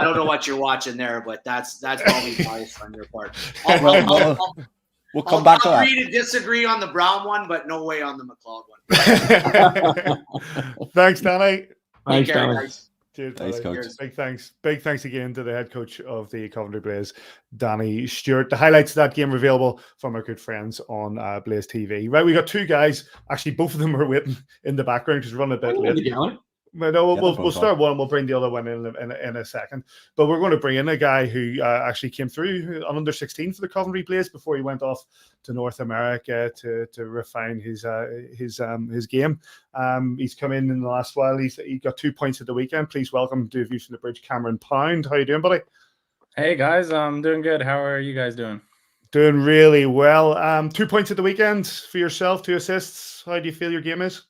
don't know what you're watching there, but that's probably biased on your part.
We'll come back to that.
I'll agree to disagree on the Brown one, but no way on the McLeod
one. Thanks, Danny.
Thanks, Danny.
Cheers,
Thanks, Coach.
Big thanks again to the head coach of the Coventry Blaze, Danny Stewart. The highlights of that game are available from our good friends on Blaze TV. Right, we got 2 guys. Actually, both of them are waiting in the background because we're running a bit late. But no, we'll start one. We'll bring the other one in a second. But we're going to bring in a guy who actually came through on under 16 for the Coventry Blaze before he went off to North America to refine his game. He's come in the last while. He got 2 points at the weekend. Please welcome to Views from the Bridge, Cameron Pound. How you doing, buddy?
Hey guys, I'm doing good. How are you guys doing?
Doing really well. 2 points at the weekend for yourself, 2 assists. How do you feel your game is?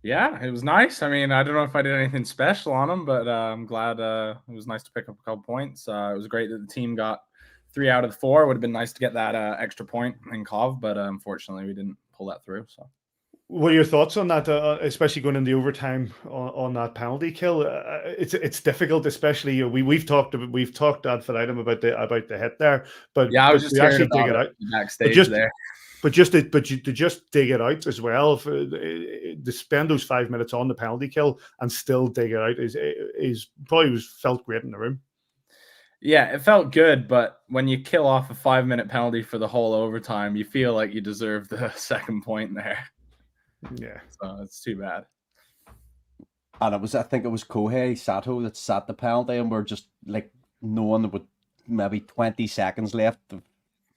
Yeah, it was nice. I mean, I don't know if I did anything special on them, but I'm glad it was nice to pick up a couple points. It was great that the team got 3 out of the 4. It would have been nice to get that extra point in Cov, but unfortunately we didn't pull that through. So,
what are your thoughts on that, especially going into overtime on that penalty kill? It's difficult, especially we've talked ad infinitum about the hit there, but
yeah, I was just
actually dig it out
backstage there.
But to just dig it out as well, to spend those 5 minutes on the penalty kill and still dig it out is probably felt great in the room.
Yeah, it felt good, but when you kill off a 5-minute penalty for the whole overtime, you feel like you deserve the second point there.
Yeah,
so it's too bad.
And I think it was Kohei Sato that sat the penalty, and we're just like knowing with maybe 20 seconds left.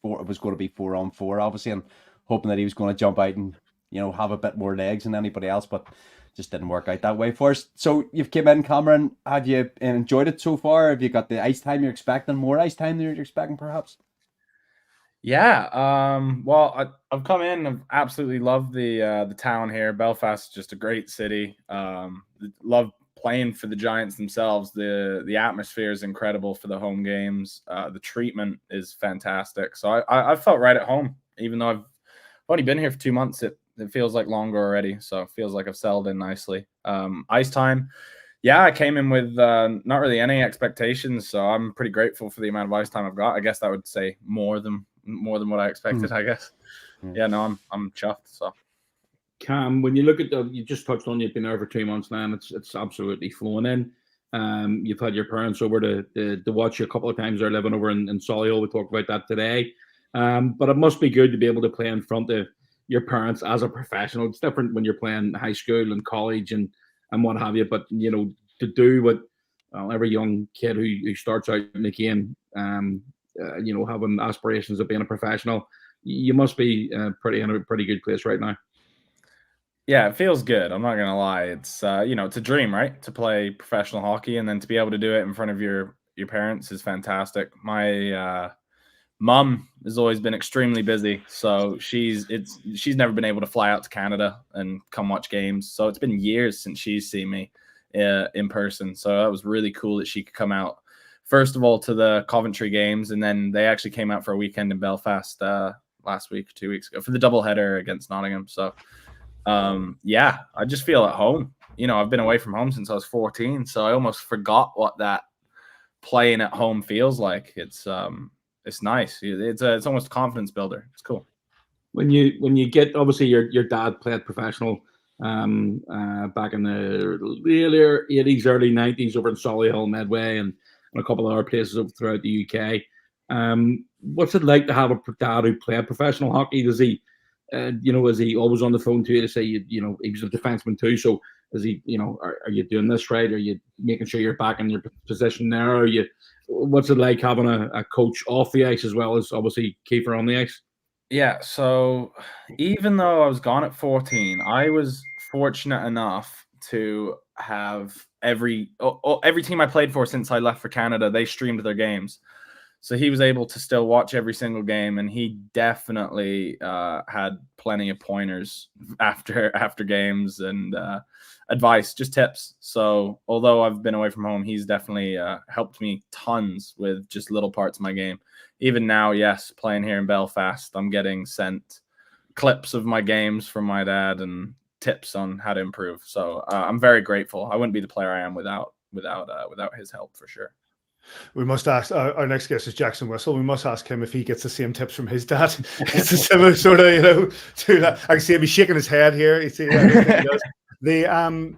It was going to be 4-on-4, obviously, and hoping that he was going to jump out and have a bit more legs than anybody else, but just didn't work out that way for us. So you've came in, Cameron. Have you enjoyed it so far? Have you got the ice time you're expecting? More ice time than you're expecting, perhaps?
Yeah. Well, I've come in. I've absolutely loved the town here. Belfast is just a great city. Love playing for the Giants themselves. The atmosphere is incredible for the home games. The treatment is fantastic. So I felt right at home, even though I've only been here for 2 months. It feels like longer already. So it feels like I've settled in nicely. Ice time. Yeah, I came in with not really any expectations. So I'm pretty grateful for the amount of ice time I've got. I guess that would say more than what I expected, I guess. Yeah, no, I'm chuffed. So
Cam, when you look at you just touched on you've been there for 2 months now, and it's absolutely flowing in. You've had your parents over to watch you a couple of times. They're living over in Solihull. We talked about that today. But it must be good to be able to play in front of your parents as a professional. It's different when you're playing high school and college and what have you. But to do what every young kid who starts out in the game, having aspirations of being a professional, you must be in a pretty good place right now.
Yeah, it feels good. I'm not gonna lie. It's it's a dream, right? To play professional hockey and then to be able to do it in front of your parents is fantastic. My mom has always been extremely busy, so she's never been able to fly out to Canada and come watch games. So it's been years since she's seen me in person. So that was really cool that she could come out first of all to the Coventry games, and then they actually came out for a weekend in Belfast last week, 2 weeks ago, for the doubleheader against Nottingham. So, yeah, I just feel at home. I've been away from home since I was 14, so I almost forgot what that playing at home feels like. It's nice. It's almost a confidence builder. It's cool.
When you get, obviously your dad played professional back in the earlier 80s, early 90s over in Solihull, Medway, and a couple of other places over throughout the UK. What's it like to have a dad who played professional hockey? Does he, is he always on the phone to you to say, he was a defenseman too? So is he, are you doing this right? Are you making sure you're back in your position there? What's it like having a coach off the ice as well as obviously Kiefer on the ice?
Yeah, so even though I was gone at 14, I was fortunate enough to have every team I played for since I left for Canada, they streamed their games. So he was able to still watch every single game, and he definitely had plenty of pointers after games and advice, just tips. So although I've been away from home, he's definitely helped me tons with just little parts of my game. Even now, yes, playing here in Belfast, I'm getting sent clips of my games from my dad and tips on how to improve. So I'm very grateful. I wouldn't be the player I am without his help, for sure.
We must ask our next guest is Jackson Whistle. We must ask him if he gets the same tips from his dad. It's a similar sort of, to that. I can see him shaking his head here. You see, the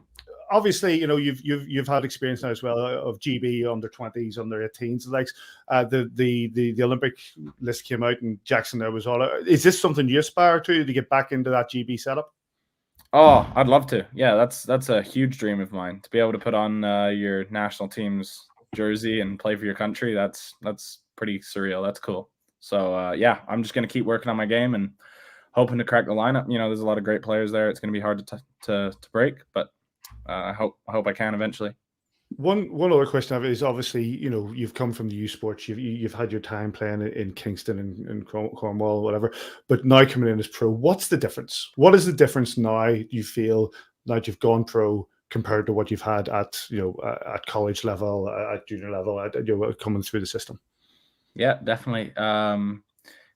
obviously, you've had experience now as well of GB under 20s, under 18s. Like the Olympic list came out, and Jackson there was all. Is this something you aspire to get back into that GB setup?
Oh, I'd love to. Yeah, that's a huge dream of mine, to be able to put on your national team's jersey and play for your country. That's pretty surreal. That's cool. So yeah, I'm just gonna keep working on my game and hoping to crack the lineup. There's a lot of great players there. It's gonna be hard to break, but I hope I can eventually.
One other question I have is, obviously, you've come from the U Sports, you've had your time playing in Kingston and Cornwall, whatever, but now coming in as pro, what's the difference? What is the difference now you feel now that you've gone pro compared to what you've had at at college level, at junior level, coming through the system?
Yeah, definitely.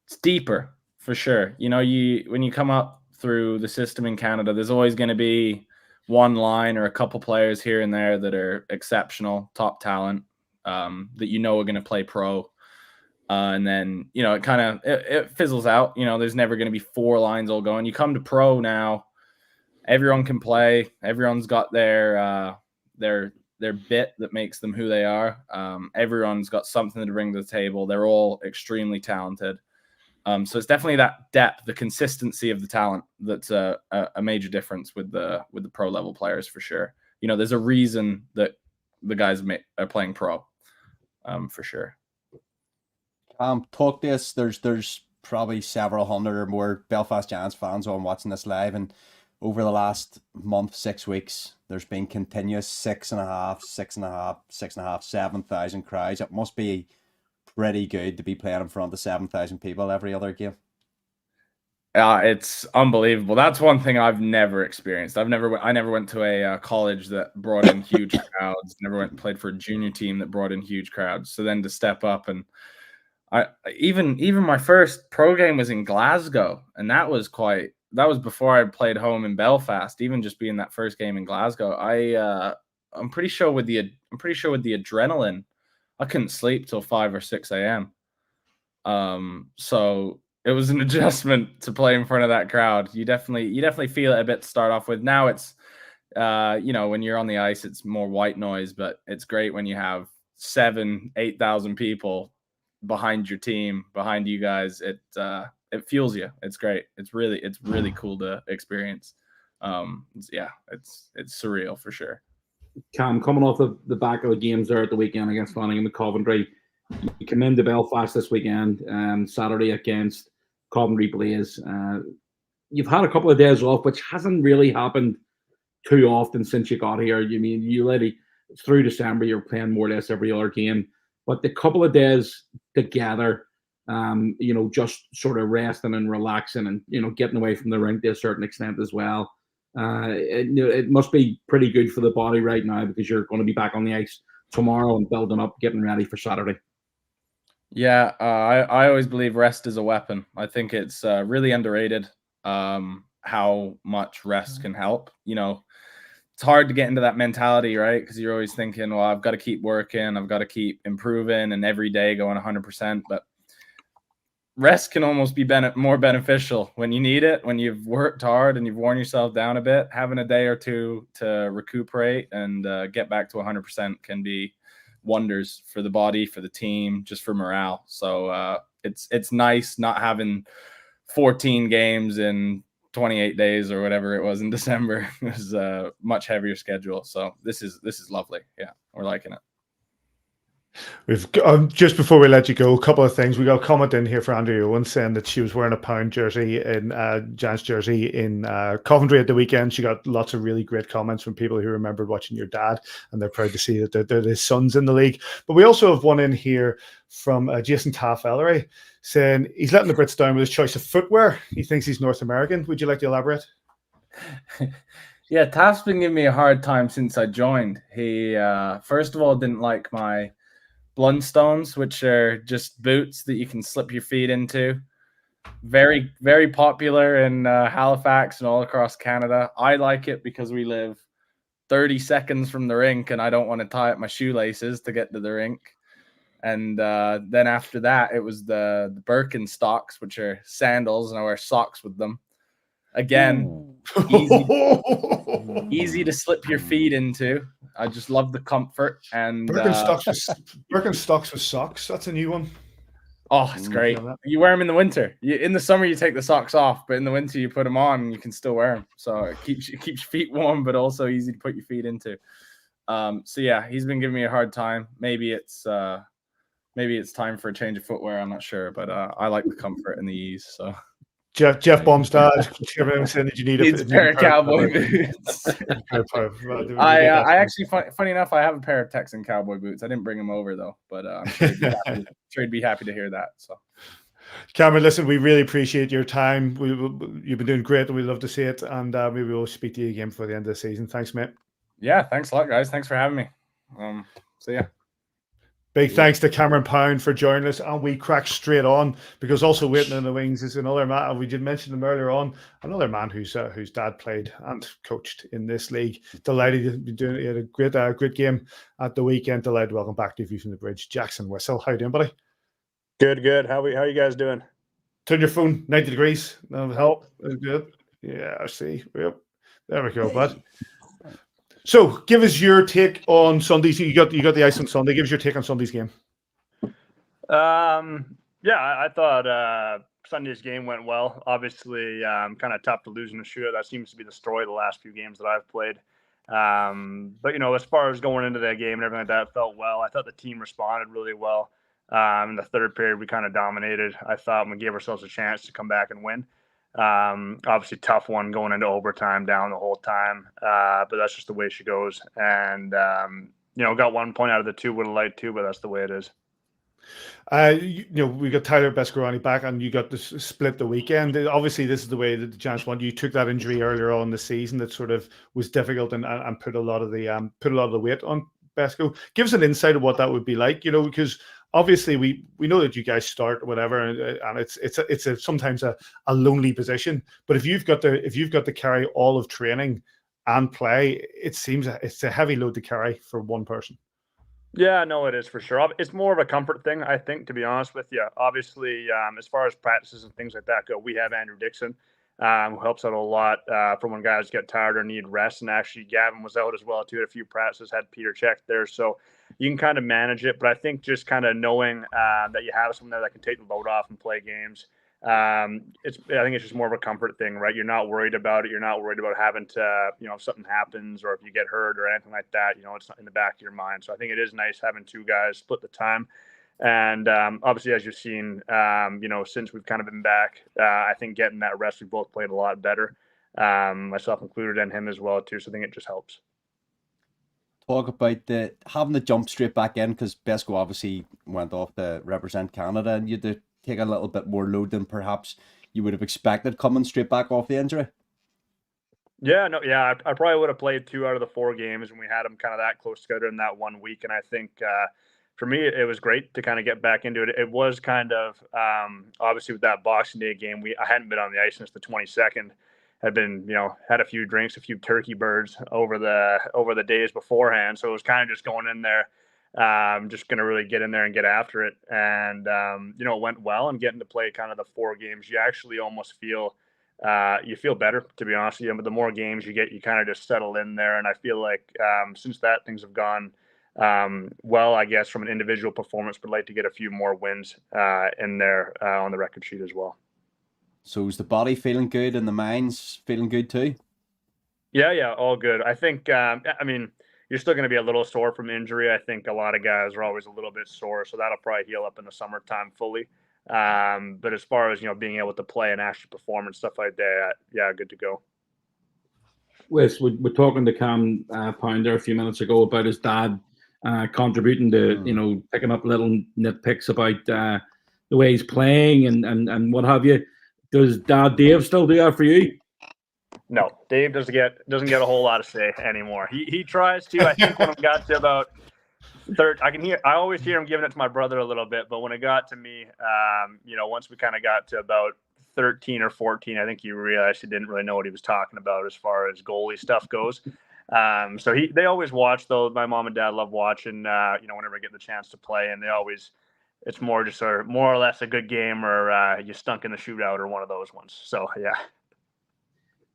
It's deeper for sure. When you come up through the system in Canada, there's always going to be one line or a couple players here and there that are exceptional, top talent, that are going to play pro. And then, it fizzles out. There's never going to be four lines all going. You come to pro now, everyone can play. Everyone's got their bit that makes them who they are. Everyone's got something to bring to the table. They're all extremely talented. So it's definitely that depth, the consistency of the talent that's a major difference with the pro level players, for sure. There's a reason that the guys are playing pro, for sure.
Talk this. There's probably several hundred or more Belfast Giants fans on watching this live, and over the last month, 6 weeks, there's been continuous 6,500, 6,500, 7,000 crowds. It must be pretty good to be playing in front of 7,000 people every other game.
It's unbelievable. That's one thing I've never experienced. I never went to a college that brought in huge crowds. Never went and played for a junior team that brought in huge crowds. So then to step up, and even my first pro game was in Glasgow, and that was before I played home in Belfast. Even just being that first game in Glasgow, I'm pretty sure with the adrenaline, I couldn't sleep till 5 or 6 a.m. So it was an adjustment to play in front of that crowd. You definitely feel it a bit to start off with. Now it's, when you're on the ice, it's more white noise, but it's great when you have 7,000-8,000 people behind your team, behind you guys. It fuels you. It's great. It's really cool to experience. It's surreal for sure.
Cam, coming off the back of the games there at the weekend against Nottingham and Coventry, you come into Belfast this weekend, Saturday against Coventry Blaze. You've had a couple of days off, which hasn't really happened too often since you got here. Through December, you're playing more or less every other game. But the couple of days together, just sort of resting and relaxing and, getting away from the rink to a certain extent as well. It must be pretty good for the body right now, because you're going to be back on the ice tomorrow and building up, getting ready for Saturday.
Yeah, I always believe rest is a weapon. I think it's really underrated how much rest can help. It's hard to get into that mentality, right? Because you're always thinking, well, I've got to keep working, I've got to keep improving, and every day going 100%. But rest can almost be more beneficial when you need it, when you've worked hard and you've worn yourself down a bit. Having a day or two to recuperate and get back to 100% can be wonders for the body, for the team, just for morale. So it's nice not having 14 games in 28 days or whatever it was in December. It was a much heavier schedule. So this is lovely. Yeah, we're liking it.
We've just before we let you go, a couple of things. We got a comment in here for Andrea Owen saying that she was wearing a Pound jersey in Giants jersey in Coventry at the weekend. She got lots of really great comments from people who remembered watching your dad, and they're proud to see that they're his sons in the league. But we also have one in here from Jason Taff-Ellery saying he's letting the Brits down with his choice of footwear. He thinks he's North American. Would you like to elaborate?
Yeah, Taff's been giving me a hard time since I joined. He first of all didn't like my Blundstones, which are just boots that you can slip your feet into. Very, very popular in Halifax and all across Canada. I like it because we live 30 seconds from the rink and I don't want to tie up my shoelaces to get to the rink. And then after that, it was the Birkenstocks, which are sandals, and I wear socks with them. Again, easy to slip your feet into. I just love the comfort. And
Birkenstocks with socks. That's a new one.
Oh, it's great. You wear them in the winter. In the summer, you take the socks off, but in the winter, you put them on and you can still wear them. So it keeps your feet warm, but also easy to put your feet into. So yeah, he's been giving me a hard time. Maybe it's time for a change of footwear. I'm not sure, but I like the comfort and the ease. So.
Jeff Baum's dad saying that you need
a pair of cowboy boots. I actually, funny enough, I have a pair of Texan cowboy boots. I didn't bring them over though, but I'm sure he'd be happy to hear that. So,
Cameron, listen, we really appreciate your time. You've been doing great, and we love to see it. And maybe we'll speak to you again before the end of the season. Thanks, mate.
Yeah, thanks a lot, guys. Thanks for having me. So yeah.
Big thanks to Cameron Pound for joining us, and we crack straight on because also waiting in the wings is another man, and we did mention him earlier on, another man whose dad played and coached in this league. Delighted to be doing it. He had a great game at the weekend. Delighted to welcome back to View from the Bridge, Jackson Whistle. How you doing, buddy?
Good. How are you guys doing?
Turn your phone 90 degrees. That'll help. Good. Yeah, I see. Yep. There we go, bud. So, give us your take on Sunday's. You got the ice on Sunday. Give us your take on Sunday's game.
Yeah, I thought Sunday's game went well. Obviously, kind of tough to lose in the shootout. That seems to be the story of the last few games that I've played. But as far as going into that game and everything like that, it felt well. I thought the team responded really well. In the third period, we kind of dominated. I thought we gave ourselves a chance to come back and win. Obviously tough one going into overtime down the whole time. But that's just the way she goes. And, got 1 point out of the two, would have liked two, but that's the way it is.
We got Tyler Beskorowany back, and you got to split the weekend. Obviously, this is the way that the Giants want. You took that injury earlier on in the season that sort of was difficult and put a lot of the weight on Besko. Give us an insight of what that would be like, because obviously we know that you guys start or whatever, and it's sometimes a lonely position. But if you've got to carry all of training and play, it seems it's a heavy load to carry for one person.
Yeah, no, it is for sure. It's more of a comfort thing, I think, to be honest with you. Obviously, as far as practices and things like that go, we have Andrew Dixon, who helps out a lot for when guys get tired or need rest. And actually, Gavin was out as well, too, at a fefew practices, had Peter checked there. So you can kind of manage it. But I think just kind of knowing that you have someone there that can take the load off and play games, I think it's just more of a comfort thing, right? You're not worried about it. You're not worried about having to, if something happens or if you get hurt or anything like that, it's not in the back of your mind. So I think it is nice having two guys split the time. And obviously, as you've seen, since we've kind of been back, I think getting that rest, we both played a lot better, myself included and him as well, too. So I think it just helps.
Talk about having the jump straight back in, because Besko obviously went off to represent Canada, and you had to take a little bit more load than perhaps you would have expected coming straight back off the injury.
I probably would have played 2 out of the 4 games when we had them kind of that close together in that 1 week. And I think for me, it was great to kind of get back into it. It was kind of obviously with that Boxing Day game, I hadn't been on the ice since the 22nd. Had been, had a few drinks, a few turkey birds over the days beforehand. So it was kind of just going in there, just going to really get in there and get after it. And, it went well, and getting to play kind of the 4 games, you actually almost feel, you feel better, to be honest with you. But the more games you get, you kind of just settle in there. And I feel like since that, things have gone well, I guess, from an individual performance, but like to get a few more wins in there on the record sheet as well.
So is the body feeling good and the mind's feeling good too?
Yeah, all good. I think, you're still going to be a little sore from injury. I think a lot of guys are always a little bit sore, so that'll probably heal up in the summertime fully. But as far as, being able to play and actually perform and stuff like that, yeah, good to go.
Wes, we're talking to Cam Pounder a few minutes ago about his dad contributing to, picking up little nitpicks about the way he's playing and what have you. Does Dad Dave still do that for you?
No, Dave doesn't get a whole lot of say anymore. He tries to. I think when it got to about third, I always hear him giving it to my brother a little bit, but when it got to me, once we kind of got to about 13 or 14, I think he realized he didn't really know what he was talking about as far as goalie stuff goes. So they always watch, though. My mom and dad love watching, whenever I get the chance to play, and it's more just more or less a good game, or you stunk in the shootout, or one of those ones. So, yeah.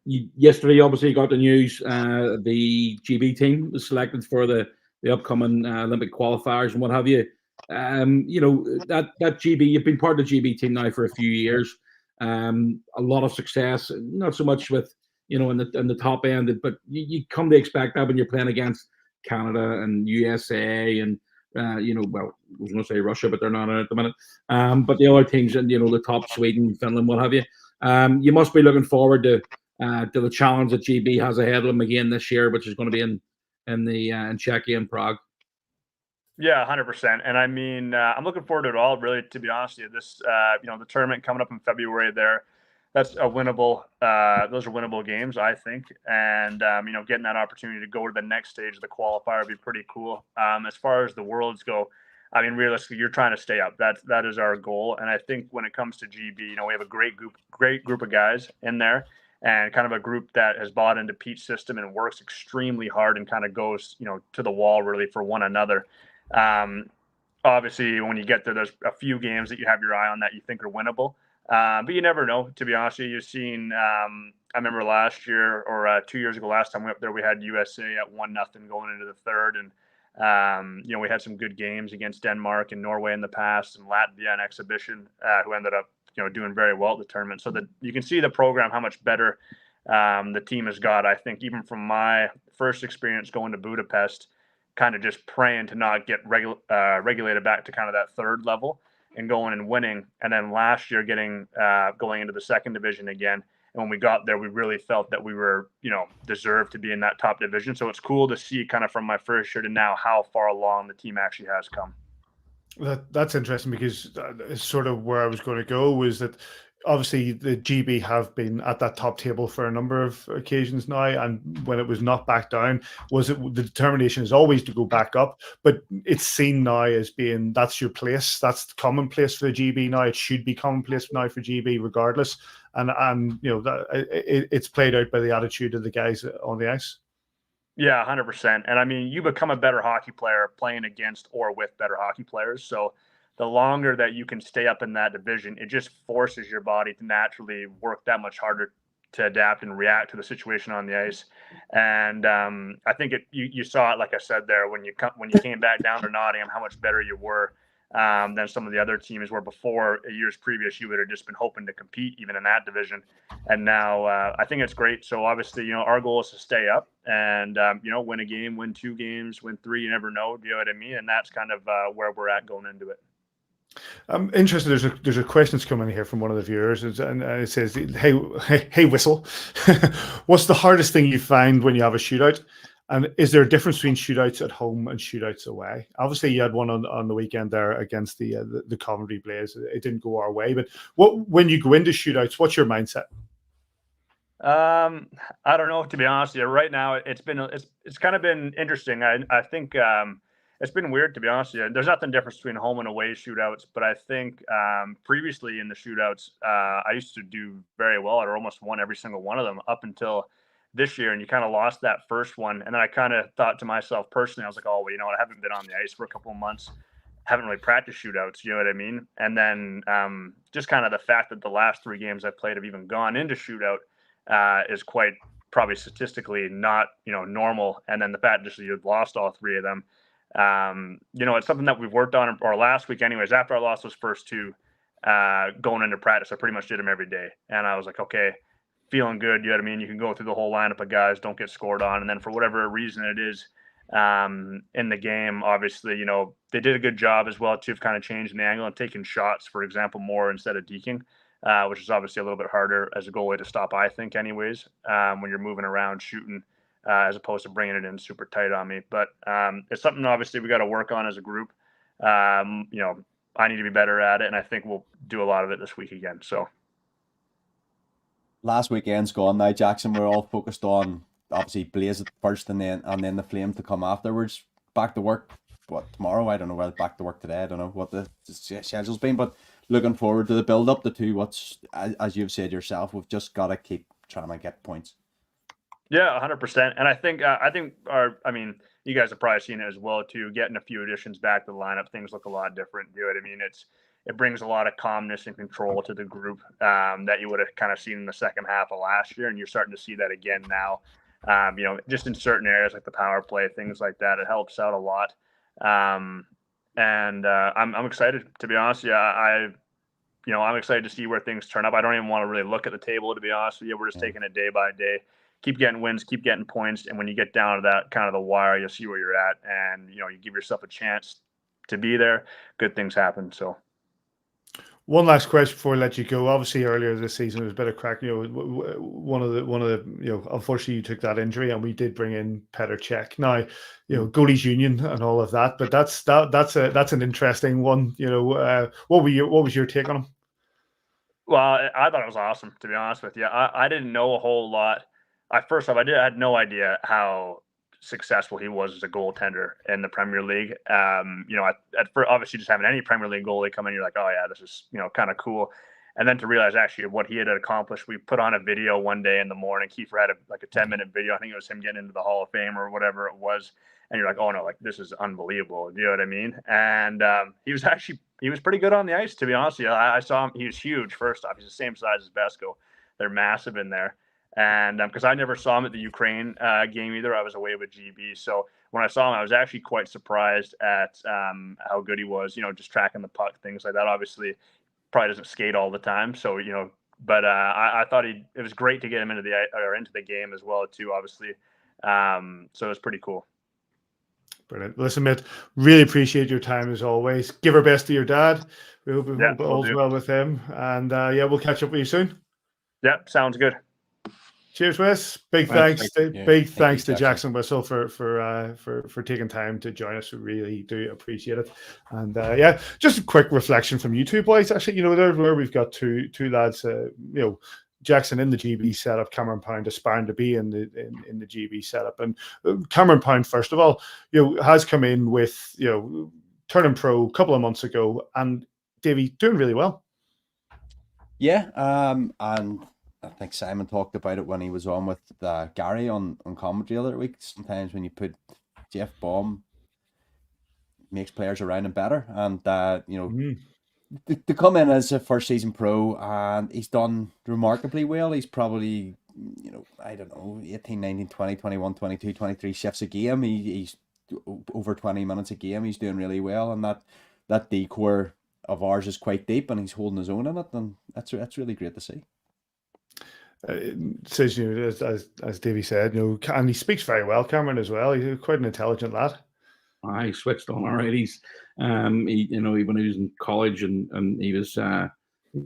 Yesterday, obviously, you got the news. The GB team was selected for the upcoming Olympic qualifiers and what have you. That GB, you've been part of the GB team now for a few years. A lot of success, not so much with, in the top end, but you come to expect that when you're playing against Canada and USA and, I was going to say Russia, but they're not in it at the minute. But the other teams, and, the top, Sweden, Finland, what have you. You must be looking forward to the challenge that GB has ahead of them again this year, which is going to be in Czechia and Prague.
Yeah, 100%. And I mean, I'm looking forward to it all, really, to be honest with you. This, the tournament coming up in February there, that's a winnable, those are winnable games, I think. And, getting that opportunity to go to the next stage of the qualifier would be pretty cool. As far as the worlds go, I mean, realistically, you're trying to stay up. That is our goal. And I think when it comes to GB, we have a great group of guys in there, and kind of a group that has bought into Pete's system and works extremely hard and kind of goes, to the wall really for one another. Obviously, when you get there, there's a few games that you have your eye on that you think are winnable. But you never know, to be honest with you. You've seen, I remember last year or 2 years ago, last time we were up there, we had USA at 1-0 going into the third. And, we had some good games against Denmark and Norway in the past, and Latvia in exhibition, who ended up, doing very well at the tournament. So that you can see the program, how much better the team has got. I think even from my first experience going to Budapest, kind of just praying to not get regulated back to kind of that third level and going and winning. And then last year going into the second division again. And when we got there, we really felt that we were, deserved to be in that top division. So it's cool to see kind of from my first year to now how far along the team actually has come.
That's interesting, because it's sort of where I was going to go, was that obviously the GB have been at that top table for a number of occasions now, and when it was not back down, the determination is always to go back up, but it's seen now as being that's your place, that's commonplace for the GB now. It should be commonplace now for GB regardless, and it's played out by the attitude of the guys on the ice.
Yeah, 100%. And I mean, you become a better hockey player playing against or with better hockey players. So the longer that you can stay up in that division, it just forces your body to naturally work that much harder to adapt and react to the situation on the ice. And I think you saw it, like I said there, when you came back down to Nottingham, how much better you were than some of the other teams where before years previous you would have just been hoping to compete even in that division. And now I think it's great. So obviously, our goal is to stay up and, win a game, win 2 games, win 3, you never know. Do you know what I mean? And that's kind of where we're at going into it.
I'm interested. There's a question that's coming here from one of the viewers, and it says, "Hey, Whistle, what's the hardest thing you find when you have a shootout? And is there a difference between shootouts at home and shootouts away? Obviously, you had one on the weekend there against the Coventry Blaze. It didn't go our way, but when you go into shootouts, what's your mindset?"
I don't know, to be honest with you. Right now, it's kind of been interesting. I think it's been weird, to be honest with you. There's nothing different between home and away shootouts, but I think previously in the shootouts, I used to do very well. I'd almost won every single one of them up until this year, and you kind of lost that first one. And then I kind of thought to myself personally, I was like, oh, well, you know what? I haven't been on the ice for a couple of months, haven't really practiced shootouts, you know what I mean? And then just kind of the fact that the last 3 games I've played have even gone into shootout is quite probably statistically not, you know, normal. And then the fact just that you've lost all 3 of them, you know, it's something that we've worked on, or last week anyways, after I lost those first 2 going into practice, I pretty much did them every day. And I was like, okay, feeling good, you know what I mean? You can go through the whole lineup of guys, don't get scored on. And then for whatever reason it is in the game, obviously, you know, they did a good job as well too of kind of changing the angle and taking shots, for example, more instead of deking, which is obviously a little bit harder as a goalie to stop, I think, anyways, when you're moving around shooting as opposed to bringing it in super tight on me. But it's something obviously we got to work on as a group. You know, I need to be better at it, and I think we'll do a lot of it this week again. So
last weekend's gone now, Jackson. We're all focused on obviously Blaze at first and then the Flame to come afterwards. Back to work, what, tomorrow? I don't know whether back to work today. I don't know what the schedule's been, but looking forward to the build up to what's, as you've said yourself, we've just got to keep trying to get points. Yeah,
100%. And I think you guys have probably seen it as well too. Getting a few additions back to the lineup, things look a lot different. You know what I mean? It brings a lot of calmness and control to the group that you would have kind of seen in the second half of last year, and you're starting to see that again now. You know, just in certain areas like the power play, things like that, it helps out a lot. I'm excited, to be honest. Yeah, I'm excited to see where things turn up. I don't even want to really look at the table, to be honest with you. We're just taking it day by day. Keep getting wins, keep getting points, and when you get down to that kind of the wire, you'll see where you're at, and you know, you give yourself a chance to be there. Good things happen. So.
One last question before I let you go. Obviously, earlier this season there was a bit of crack. You know, one of the you know, unfortunately you took that injury, and we did bring in Petr Cech. Now, you know, goalies union and all of that, but that's an interesting one. You know, what was your take on him?
Well, I thought it was awesome, to be honest with you. I didn't know a whole lot. I had no idea how successful he was as a goaltender in the Premier League. You know, at first, obviously just having any Premier League goalie come in, you're like, oh yeah, this is, you know, kind of cool. And then to realize actually what he had accomplished, we put on a video one day in the morning. Kiefer had a 10-minute video. I think it was him getting into the Hall of Fame or whatever it was. And you're like, oh no, like this is unbelievable. Do you know what I mean? And he was pretty good on the ice, to be honest with you. I saw him. He was huge. First off, he's the same size as Besko. They're massive in there. And because I never saw him at the Ukraine game either, I was away with GB. So when I saw him, I was actually quite surprised at how good he was. You know, just tracking the puck, things like that. Obviously, probably doesn't skate all the time. So you know, but I thought it was great to get him into the game as well too. Obviously, so it was pretty cool.
Brilliant. Listen, mate, really appreciate your time as always. Give our best to your dad. We hope all's well with him. And we'll catch up with you soon.
Yeah, sounds good.
Cheers, Wes. Big thanks to Jackson Whistle for taking time to join us. We really do appreciate it. And just a quick reflection from you two boys. Actually, you know, there where we've got two lads. You know, Jackson in the GB setup, Cameron Pound aspiring to be in the GB setup. And Cameron Pound, first of all, you know, has come in with, you know, turning pro a couple of months ago, and Davy doing really well.
Yeah, and I think Simon talked about it when he was on with Gary on commentary the other week. Sometimes when you put Jeff Baum, makes players around him better, and you know, to come in as a first season pro, and he's done remarkably well. He's probably, you know, I don't know, 18, 19, 20, 21, 22, 23 shifts a game. He's over 20 minutes a game. He's doing really well, and that D-core of ours is quite deep, and he's holding his own in it, and that's really great to see.
Says, you know, as Davey said, you know, and he speaks very well, Cameron, as well. He's quite an intelligent lad.
He switched on already. He, you know, when he was in college and he was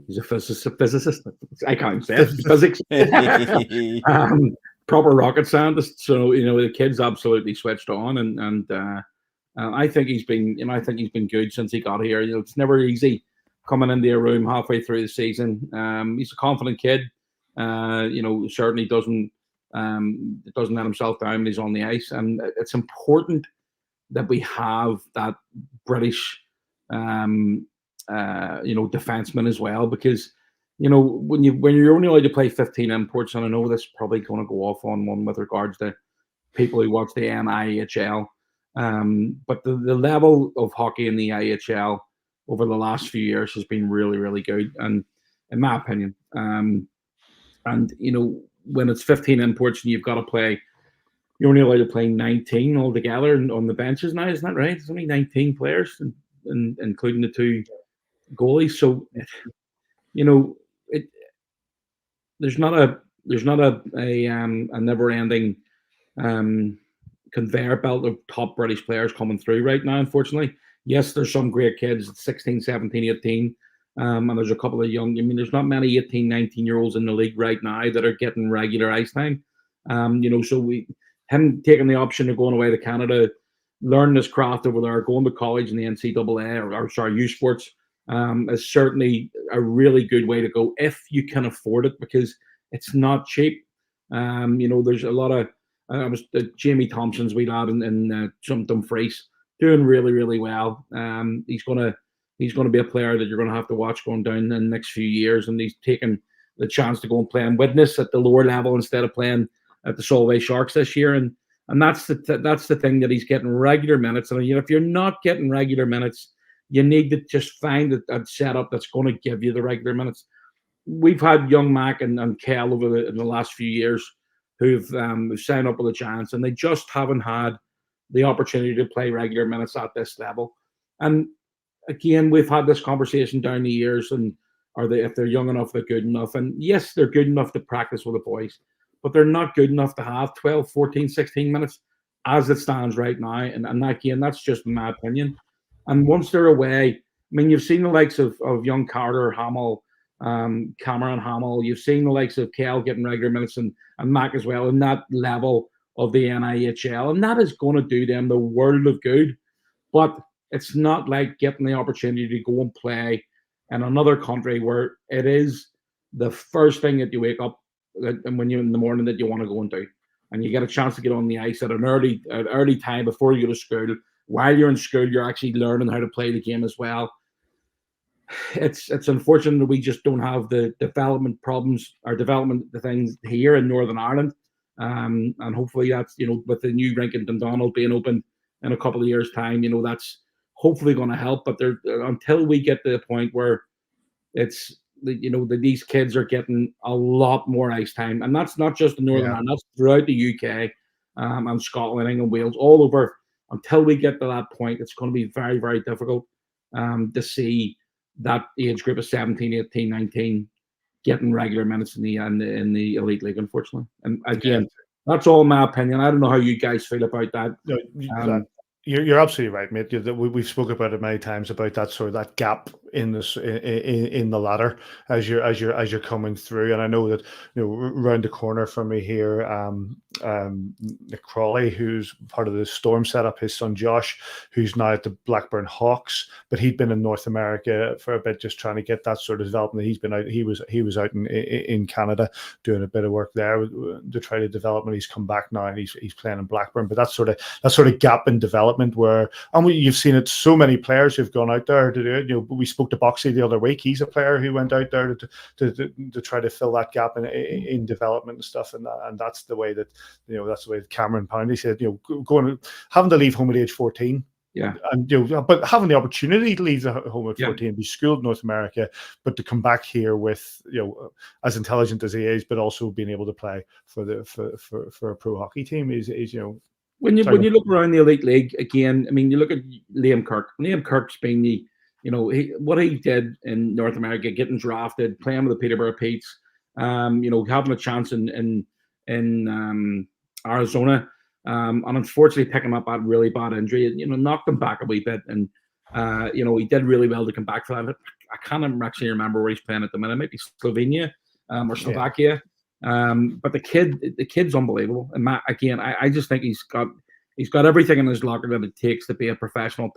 he's a physicist. I can't even say it. Physics. Proper rocket scientist. So you know, the kid's absolutely switched on, and I think he's been, you know, good since he got here. You know, it's never easy coming into a room halfway through the season. He's a confident kid. You know, certainly doesn't let himself down when he's on the ice, and it's important that we have that British, defenseman as well, because when you're only allowed to play 15 imports, and I know this is probably going to go off on one with regards to people who watch the NIHL, but the level of hockey in the IHL over the last few years has been really, really good, and in my opinion, and when it's 15 imports and you've got to play, you're only allowed to play 19 altogether on the benches now, isn't that right? It's only 19 players, including the 2 goalies. So, there's not a never-ending conveyor belt of top British players coming through right now, unfortunately. Yes, there's some great kids at 16, 17, 18, and there's a couple of young. There's not many 18, 19-year-olds in the league right now that are getting regular ice time. So him taking the option of going away to Canada, learning his craft over there, going to college in the NCAA U Sports, is certainly a really good way to go if you can afford it, because it's not cheap. There's a lot of Jamie Thompson's wee lad in Dumfries doing really, really well. He's gonna be a player that you're gonna have to watch going down in the next few years, and he's taking the chance to go and play in Widnes at the lower level instead of playing at the Solway Sharks this year, and that's the thing, that he's getting regular minutes. And if you're not getting regular minutes, you need to just find a setup that's going to give you the regular minutes. We've had young Mac and Kel in the last few years who've signed up with the Giants, and they just haven't had the opportunity to play regular minutes at this level. And again, we've had this conversation down the years, and if they're young enough, they're good enough. And yes, they're good enough to practice with the boys, but they're not good enough to have 12, 14, 16 minutes as it stands right now. And again, that's just my opinion. And once they're away, you've seen the likes of young Carter, Hamill, Cameron Hamill. You've seen the likes of Kel getting regular minutes, and Mac as well, in that level of the NIHL. And that is going to do them the world of good. But it's not like getting the opportunity to go and play in another country where it is the first thing that you wake up and when you're in the morning that you want to go and do. And you get a chance to get on the ice at an early time before you go to school. While you're in school, you're actually learning how to play the game as well. It's unfortunate that we just don't have the development things here in Northern Ireland. And hopefully that's, with the new rink in Dundonald being open in a couple of years' time, that's hopefully going to help. But until we get to the point where it's, these kids are getting a lot more ice time, and that's not just in Northern Ireland, that's throughout the UK and Scotland, England, Wales, all over. Until we get to that point, it's going to be very, very difficult to see that age group of 17, 18, 19 getting regular minutes in the Elite League, unfortunately. And again, that's all my opinion. I don't know how you guys feel about that.
No, you're absolutely right, mate. We've spoken about it many times about that sort of that gap in the ladder as you're coming through. And I know that around the corner from me here, Nick Crawley, who's part of the Storm setup, his son Josh, who's now at the Blackburn Hawks, but he'd been in North America for a bit, just trying to get that sort of development. He's been out. He was out in Canada doing a bit of work there to try to development. He's come back now and he's playing in Blackburn. But that sort of gap in development where, and you've seen it, so many players who've gone out there to do it. We spoke to Boxy the other week. He's a player who went out there to try to fill that gap in development and stuff. And that's the way that that's the way that Cameron Poundy said, having to leave home at age 14.
Yeah.
And but having the opportunity to leave the home at 14, be schooled in North America, but to come back here with as intelligent as he is, but also being able to play for a pro hockey team is
when you look around the Elite League again. You look at Liam Kirk. Liam Kirk's been what he did in North America, getting drafted, playing with the Peterborough Petes, having a chance in Arizona. And unfortunately picking up a really bad injury, knocked him back a wee bit. And, he did really well to come back for that. I can't actually remember where he's playing at the minute. It might be Slovenia or Slovakia. But the kid's unbelievable. And Matt, again, I just think he's got everything in his locker that it takes to be a professional,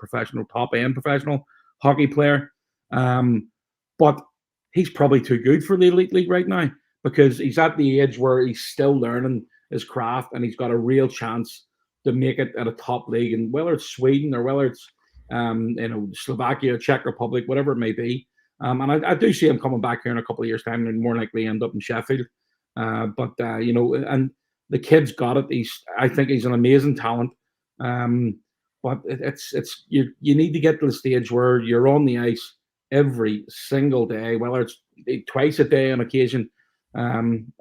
top-end professional hockey player. But he's probably too good for the Elite League right now, because he's at the age where he's still learning his craft, and he's got a real chance to make it at a top league, and whether it's Sweden or whether it's Slovakia, Czech Republic, whatever it may be. And I do see him coming back here in a couple of years' time, and more likely end up in Sheffield. And the kid's got it. I think he's an amazing talent. But it's you need to get to the stage where you're on the ice every single day, whether it's twice a day on occasion. And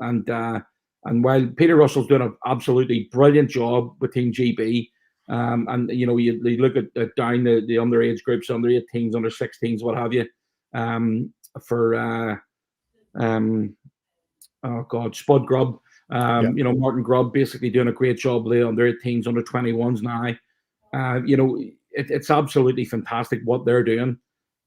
while Peter Russell's doing an absolutely brilliant job with Team GB, and you look at down the underage groups, under 18s, under 16s, what have you, Spud Grubb, Martin Grubb basically doing a great job with the under 18s, under 21s now. It's absolutely fantastic what they're doing,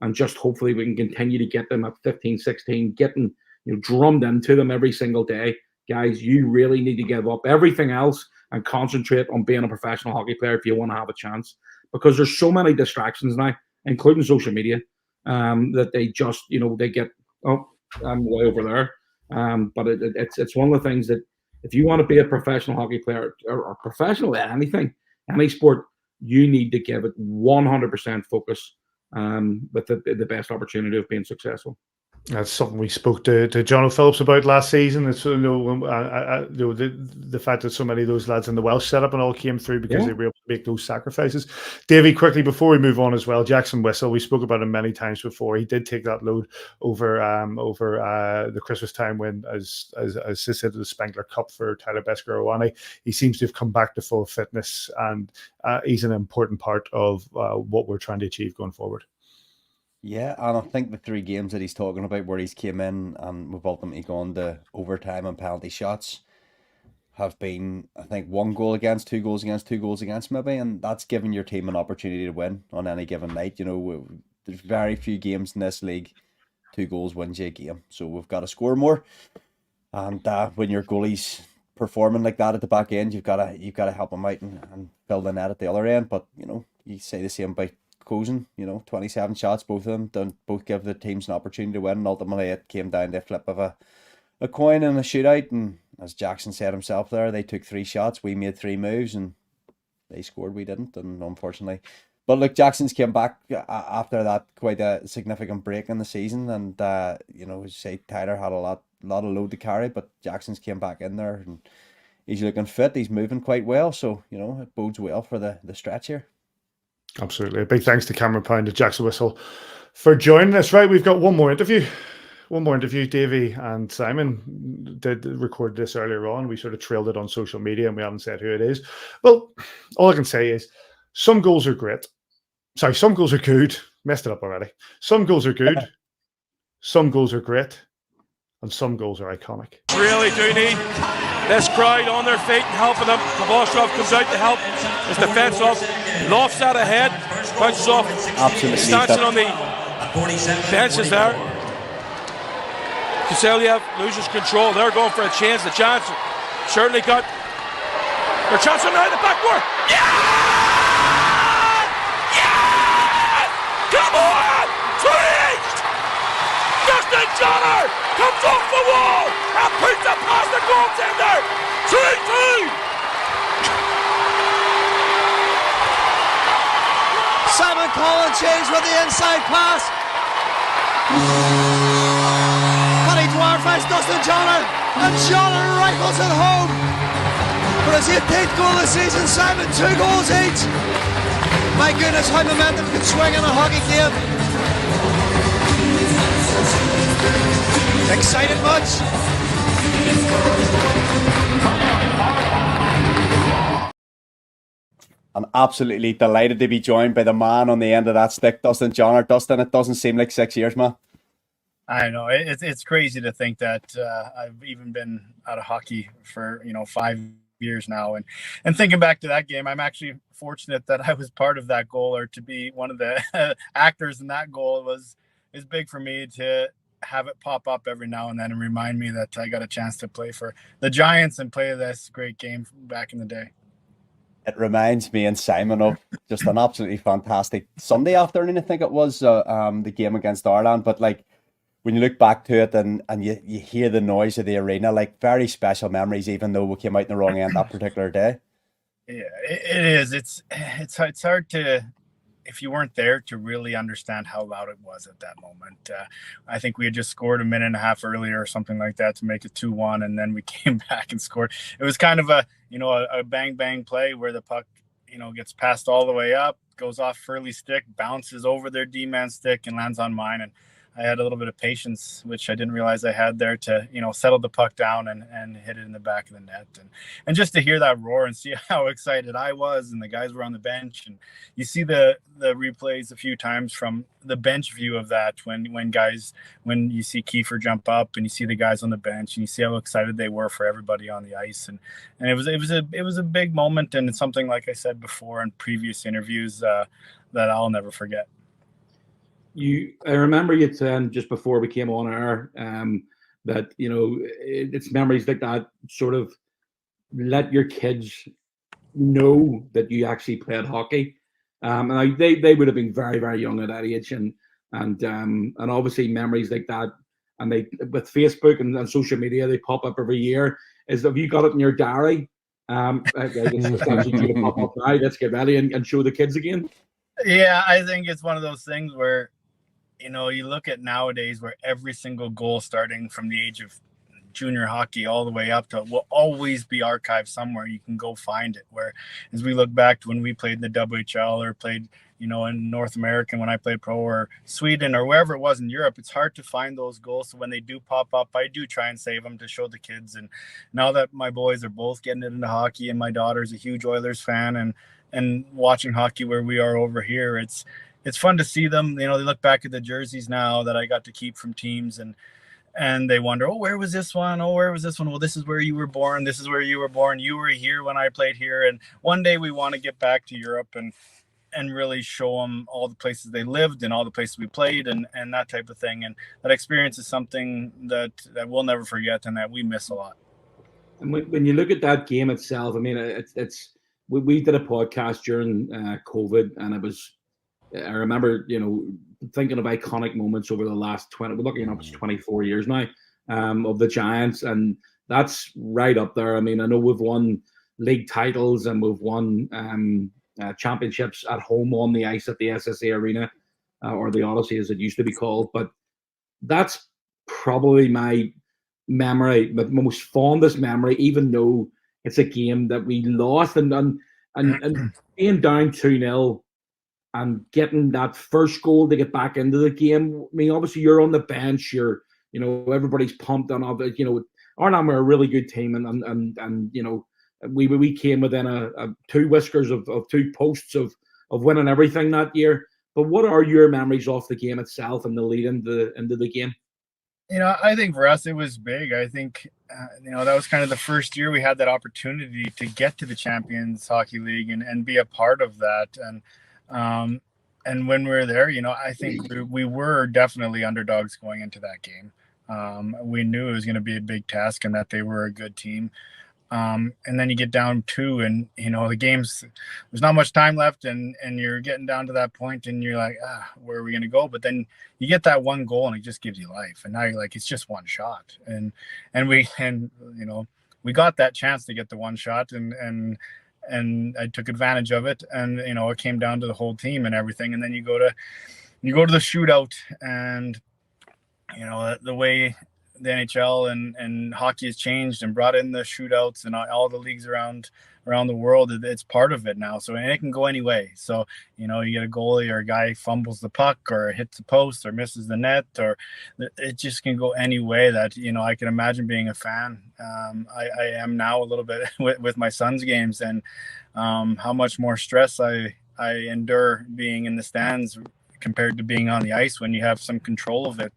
and just hopefully we can continue to get them at 15, 16, getting drummed into them every single day. Guys, you really need to give up everything else and concentrate on being a professional hockey player if you want to have a chance, because there's so many distractions now, including social media, that they just they get, I'm way over there. But it's one of the things that if you want to be a professional hockey player or professional at anything, any sport, you need to give it 100% focus with the best opportunity of being successful.
That's something we spoke to John O'Phillips about last season. It's the fact that so many of those lads in the Welsh setup and all came through because they were able to make those sacrifices. Davey, quickly before we move on as well, Jackson Whistle, we spoke about him many times before. He did take that load over the Christmas time when, as said, the Spengler Cup for Tyler Beskorowany. He seems to have come back to full fitness, and he's an important part of what we're trying to achieve going forward.
Yeah, and I think the 3 games that he's talking about where he's came in and we've ultimately gone to overtime and penalty shots have been, I think, 1 goal against, 2 goals against, 2 goals against maybe, and that's giving your team an opportunity to win on any given night. There's very few games in this league 2 goals wins you a game, so we've got to score more. And when your goalie's performing like that at the back end, you've got to help him out and fill the net at the other end. But you say the same about Cozen, 27 shots, both of them both give the teams an opportunity to win, and ultimately it came down to a flip of a coin in a shootout, and as Jackson said himself there, they took 3 shots, we made 3 moves, and they scored, we didn't, and unfortunately. But look, Jackson's came back after that quite a significant break in the season, and as you say, Tyler had a lot of load to carry, but Jackson's came back in there, and he's looking fit, he's moving quite well, so it bodes well for the stretch here.
Absolutely. A big thanks to Cameron Pound and Jackson Whistle for joining us. Right, we've got one more interview. Davy and Simon did record this earlier on. We sort of trailed it on social media and we haven't said who it is. Well, all I can say is some goals are great. Sorry, some goals are good. Messed it up already. Some goals are good. Some goals are great. And some goals are iconic.
Really do need this crowd on their feet and helping them. Kovalchov comes out to help his defence off. Lofts that ahead. Bounces off.
Absolutely.
Stanson on the benches there. Koselyev loses control. They're going for a chance. The Giants certainly got their chance on the backboard. Yeah! Yeah! Come on! Twist! Dustin Johnner comes off the wall and puts it past the goaltender. 3-2!
Simon Collins changed with the inside pass. Paddy Dwyer finds Dustin Johnner, and Johnner rifles it home for his 18th goal of the season. Simon, 2 goals each. My goodness, how momentum can swing in a hockey game. Excited much?
I'm absolutely delighted to be joined by the man on the end of that stick, Dustin Johnner. Dustin, it doesn't seem like 6 years, man.
I know. It's crazy to think that I've even been out of hockey for, 5 years now. And thinking back to that game, I'm actually fortunate that I was part of that goal, or to be one of the actors in that goal is big for me to have it pop up every now and then and remind me that I got a chance to play for the Giants and play this great game back in the day.
It reminds me and Simon of just an absolutely fantastic Sunday afternoon, I think it was, the game against Ireland. But like, when you look back to it and you hear the noise of the arena, like, very special memories, even though we came out in the wrong end that particular day.
Yeah, it is. It's hard to, if you weren't there, to really understand how loud it was at that moment. I think we had just scored a minute and a half earlier or something like that to make it 2-1, and then we came back and scored. It was kind of a bang bang play where the puck gets passed all the way up, goes off Furley's stick, bounces over their D-man stick, and lands on mine. And I had a little bit of patience, which I didn't realize I had there, to settle the puck down and hit it in the back of the net. And just to hear that roar and see how excited I was, and the guys were on the bench, and you see the replays a few times from the bench view of that, when you see Kiefer jump up and you see the guys on the bench and you see how excited they were for everybody on the ice, and it was a big moment, and it's something, like I said before in previous interviews, that I'll never forget.
I remember you saying just before we came on air that it's memories like that sort of let your kids know that you actually played hockey, and they would have been very, very young at that age, and obviously memories like that, and they, with Facebook and social media, they pop up every year. Have you got it in your diary? It's actually due to pop up now. Let's get ready and show the kids again.
Yeah, I think it's one of those things where you look at nowadays where every single goal starting from the age of junior hockey all the way up to will always be archived somewhere. You can go find it. Where as we look back to when we played in the WHL or played, in North America, when I played pro, or Sweden or wherever it was in Europe, it's hard to find those goals. So when they do pop up, I do try and save them to show the kids. And now that my boys are both getting into hockey, and my daughter's a huge Oilers fan, and watching hockey where we are over here, it's fun to see them. They look back at the jerseys now that I got to keep from teams, and they wonder, oh, where was this one? Oh, where was this one? Well, this is where you were born. This is where you were born. You were here when I played here. And one day we want to get back to Europe and really show them all the places they lived and all the places we played and that type of thing. And that experience is something that we'll never forget and that we miss a lot.
And when you look at that game itself, I mean, we did a podcast during COVID, and I remember, thinking of iconic moments over the last 24 years now, of the Giants, and that's right up there. I mean, I know we've won league titles and we've won championships at home on the ice at the SSA Arena, or the Odyssey as it used to be called, but that's probably my most fondest memory, even though it's a game that we lost, and being down 2-0 and getting that first goal to get back into the game. I mean, obviously you're on the bench, everybody's pumped on it. Arnhem were a really good team, and we came within a two whiskers of two posts of winning everything that year. But what are your memories of the game itself and the lead into the game?
I think for us it was big. I think that was kind of the first year we had that opportunity to get to the Champions Hockey League and be a part of that. And when we were there, I think we were definitely underdogs going into that game. We knew it was going to be a big task and that they were a good team. And then you get down 2 and, the game's, there's not much time left and you're getting down to that point and you're like, where are we going to go? But then you get that one goal and it just gives you life. And now you're like, it's just one shot. And we got that chance to get the one shot and I took advantage of it. And, it came down to the whole team and everything. And then you go to the shootout and, the way the NHL and hockey has changed and brought in the shootouts and all the leagues around the world. It's part of it now. So, and it can go any way. So, you get a goalie or a guy fumbles the puck or hits the post or misses the net, or it just can go any way that, I can imagine being a fan. I am now a little bit with my son's games and how much more stress I endure being in the stands compared to being on the ice when you have some control of it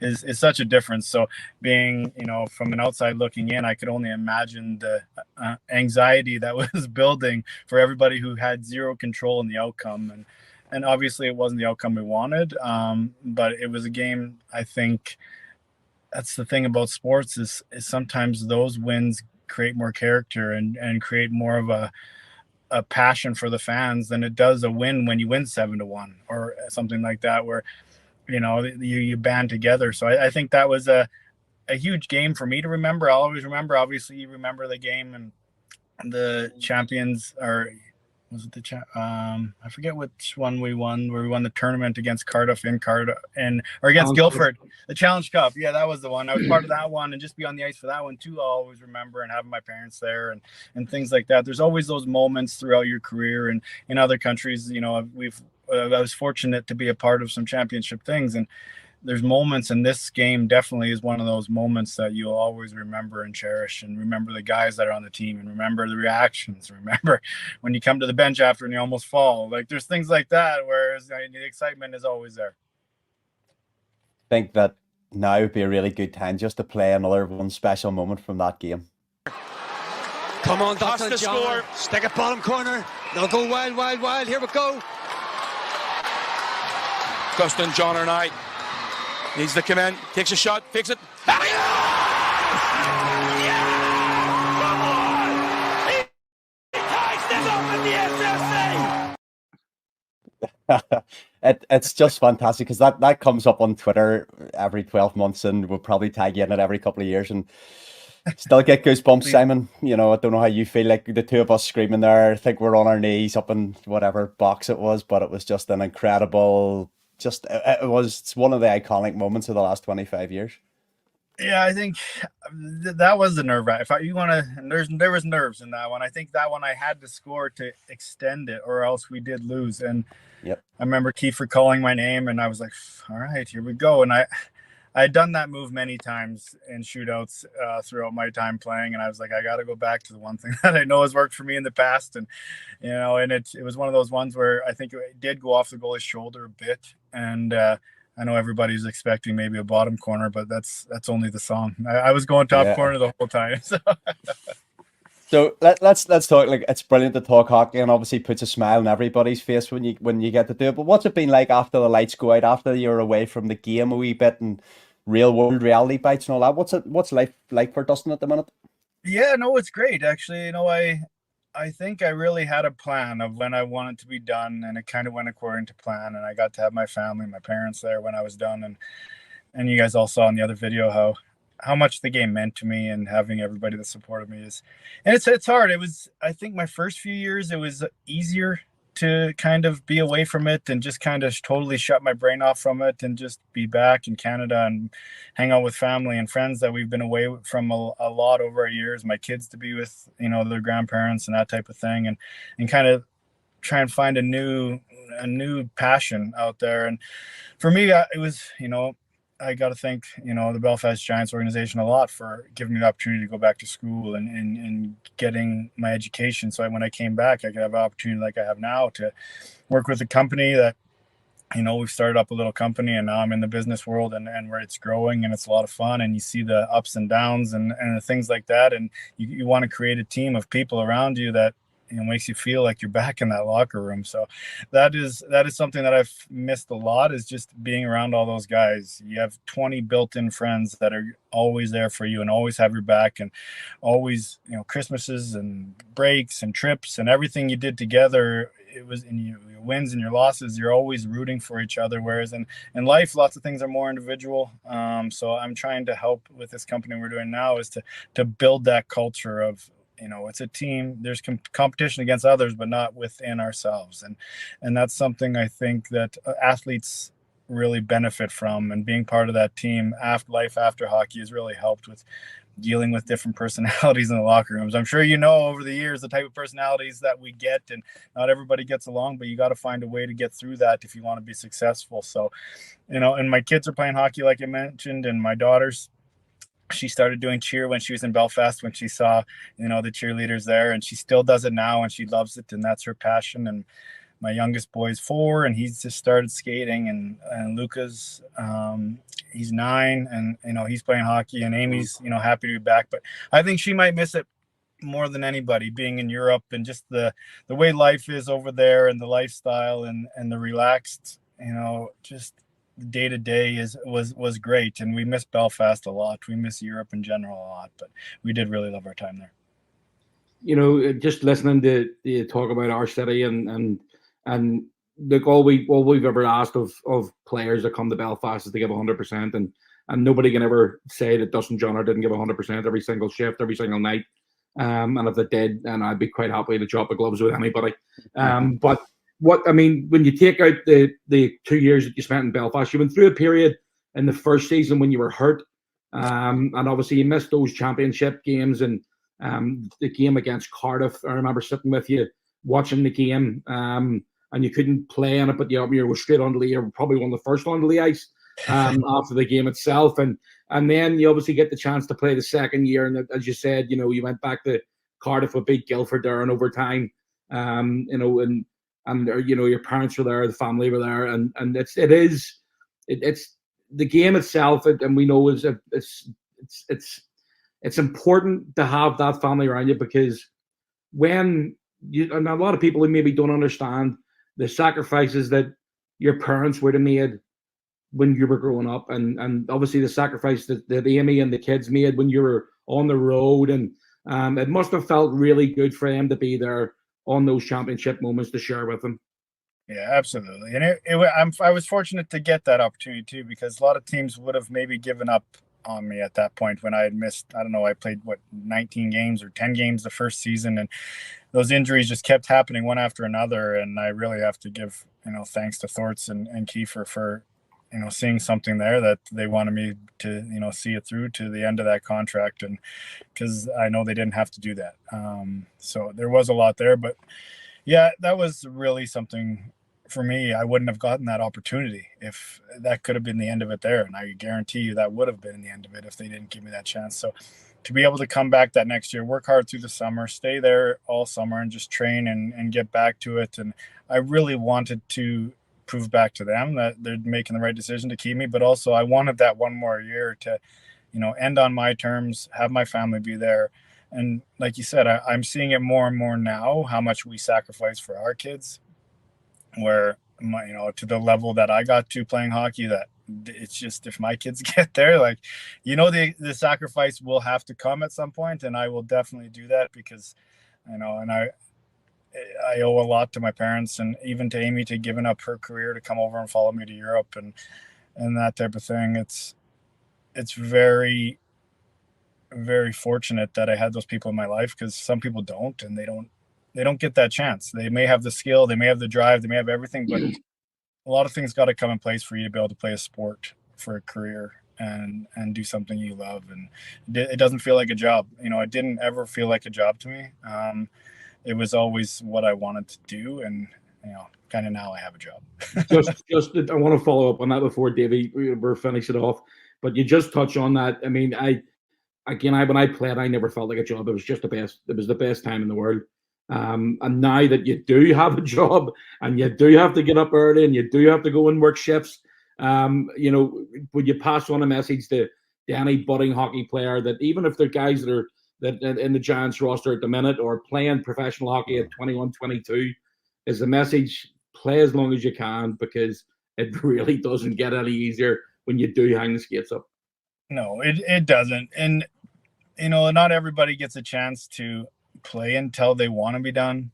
is such a difference. So being, from an outside looking in, I could only imagine the anxiety that was building for everybody who had zero control in the outcome. And obviously it wasn't the outcome we wanted, but it was a game. I think that's the thing about sports is sometimes those wins create more character and create more of a passion for the fans than it does a win when you win 7-1 or something like that, where you band together. So I think that was a huge game for me to remember. I'll always remember. Obviously, you remember the game and the champions, or was it the I forget which one we won, where we won the tournament against Cardiff or against Guildford, the Challenge Cup. Yeah, that was the one. I was part of that one, and just be on the ice for that one too. I'll always remember, and having my parents there and things like that. There's always those moments throughout your career, and in other countries, I was fortunate to be a part of some championship things, and there's moments, and this game definitely is one of those moments that you'll always remember and cherish, and remember the guys that are on the team, and remember the reactions. Remember when you come to the bench after and you almost fall. Like, there's things like that, whereas the excitement is always there.
I think that now would be a really good time just to play another one special moment from that game.
Come on, Dustin John. Score. Stick it bottom corner. They'll go wild, wild, wild. Here we go.
Dustin Johnner now needs to come in, takes a shot, takes it.
It's just fantastic, because that comes up on Twitter every 12 months, and we'll probably tag you in it every couple of years, and still get goosebumps, Simon. I don't know how you feel, like the two of us screaming there. I think we're on our knees up in whatever box it was, but it was just an incredible, it's one of the iconic moments of the last 25 years.
Yeah, I think that was the nerve wrack. There was nerves in that one. I think that one I had to score to extend it, or else we did lose. And
yep.
I remember Kiefer calling my name, and I was like, all right, here we go. And I had done that move many times in shootouts throughout my time playing, and I was like, I got to go back to the one thing that I know has worked for me in the past. And and it was one of those ones where I think it did go off the goalie's shoulder a bit, and I know everybody's expecting maybe a bottom corner, but that's only the song. I was going top corner the whole time.
So let's talk. Like, it's brilliant to talk hockey, and obviously puts a smile on everybody's face when you get to do it. But what's it been like after the lights go out, after you're away from the game a wee bit and real world reality bites and all that? What's life like for Dustin at the minute?
Yeah, no, it's great actually. I think I really had a plan of when I wanted to be done, and it kind of went according to plan. And I got to have my family, my parents there when I was done, and you guys all saw in the other video how much the game meant to me, and having everybody that supported me and it's hard. It was, I think my first few years, it was easier to kind of be away from it and just kind of totally shut my brain off from it, and just be back in Canada and hang out with family and friends that we've been away from a lot over our years, my kids to be with, their grandparents and that type of thing, and kind of try and find a new passion out there. And for me, it was, I got to thank, the Belfast Giants organization a lot for giving me the opportunity to go back to school and getting my education. So when I came back, I could have an opportunity like I have now to work with a company that, we've started up a little company, and now I'm in the business world and where it's growing, and it's a lot of fun, and you see the ups and downs and things like that. And you want to create a team of people around you that, makes you feel like you're back in that locker room. So that is something that I've missed a lot, is just being around all those guys. You have 20 built-in friends that are always there for you and always have your back, and always, Christmases and breaks and trips and everything you did together. It was in your wins and your losses, you're always rooting for each other. Whereas in life, lots of things are more individual. So I'm trying to help with this company we're doing now, is to build that culture of, it's a team. There's competition against others, but not within ourselves. And that's something I think that athletes really benefit from, and being part of that team. Life after hockey has really helped with dealing with different personalities in the locker rooms. I'm sure over the years the type of personalities that we get, and not everybody gets along, but you got to find a way to get through that if you want to be successful. So, and my kids are playing hockey, like I mentioned, and my daughter's, she started doing cheer when she was in Belfast, when she saw, the cheerleaders there, and she still does it now, and she loves it, and that's her passion. And my youngest boy is 4, and he's just started skating, and Lucas, he's 9, and he's playing hockey, and Amy's happy to be back. But I think she might miss it more than anybody, being in Europe, and just the way life is over there, and the lifestyle, and the relaxed, just day to day was great. And we miss Belfast a lot. We miss Europe in general a lot, but we did really love our time there.
Just listening to you talk about our city, and like all we've ever asked of players that come to Belfast is to give 100%, and nobody can ever say that Dustin Johnner didn't give 100% every single shift, every single night. And if they did, then I'd be quite happy to drop the gloves with anybody. But when you take out the 2 years that you spent in Belfast, you went through a period in the first season when you were hurt. And obviously you missed those championship games and the game against Cardiff. I remember sitting with you watching the game, and you couldn't play in it, but you were straight onto the, you're probably one of the first onto the ice after the game itself. And then you obviously get the chance to play the second year. And as you said, you went back to Cardiff with beat Guildford there in overtime, and your parents were there, the family were there. And it's the game itself, and we know it's important to have that family around you, because and a lot of people who maybe don't understand the sacrifices that your parents would have made when you were growing up, and obviously the sacrifice that Amy and the kids made when you were on the road, and it must have felt really good for them to be there on those championship moments to share with them.
Yeah, absolutely. And I was fortunate to get that opportunity too, because a lot of teams would have maybe given up on me at that point when I had missed, I don't know, I played 19 games or 10 games the first season, and those injuries just kept happening one after another. And I really have to give, thanks to Thorts and Kiefer for, seeing something there that they wanted me to, see it through to the end of that contract. And because I know they didn't have to do that. So there was a lot there, but yeah, that was really something for me. I wouldn't have gotten that opportunity if that could have been the end of it there. And I guarantee you that would have been the end of it if they didn't give me that chance. So to be able to come back that next year, work hard through the summer, stay there all summer and just train and get back to it. And I really wanted to prove back to them that they're making the right decision to keep me. But also I wanted that one more year to, end on my terms, have my family be there. And like you said, I'm seeing it more and more now, how much we sacrifice for our kids, where, to the level that I got to playing hockey, that it's just, if my kids get there, the sacrifice will have to come at some point. And I will definitely do that because, and I owe a lot to my parents and even to Amy to giving up her career to come over and follow me to Europe and that type of thing. It's very, very fortunate that I had those people in my life, because some people don't, and they don't get that chance. They may have the skill, they may have the drive, they may have everything, but a lot of things got to come in place for you to be able to play a sport for a career and do something you love. And it doesn't feel like a job. It didn't ever feel like a job to me. It was always what I wanted to do, and kind of now I have a job.
just I want to follow up on that before Davey we're finishing it off, but you just touch on that. I mean, when I played, I never felt like a job. It was just the best. It was the best time in the world. And now that you do have a job and you do have to get up early and you do have to go and work shifts, would you pass on a message to any budding hockey player that even if they're guys that in the Giants roster at the minute or playing professional hockey at 21, 22, is the message: play as long as you can, because it really doesn't get any easier when you do hang the skates up.
No, it doesn't. And, not everybody gets a chance to play until they want to be done,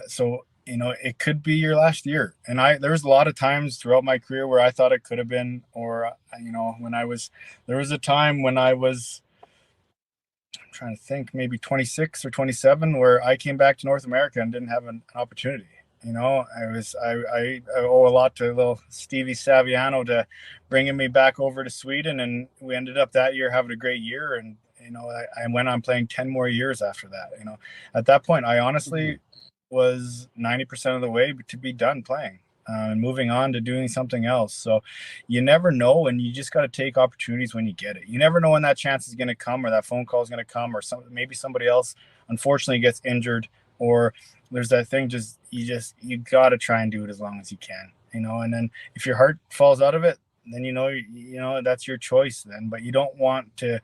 so, it could be your last year. And there was a lot of times throughout my career where I thought it could have been, or, there was a time when I was, I'm trying to think, maybe 26 or 27, where I came back to North America and didn't have an opportunity. I owe a lot to little Stevie Saviano to bringing me back over to Sweden, and we ended up that year having a great year. And I went on playing 10 more years after that. At that point, I honestly was 90% of the way to be done playing and moving on to doing something else. So you never know, and you just got to take opportunities when you get it. You never know when that chance is going to come, or that phone call is going to come, or maybe somebody else unfortunately gets injured, or there's that thing. You got to try and do it as long as you can, and then if your heart falls out of it, then that's your choice then. But you don't want to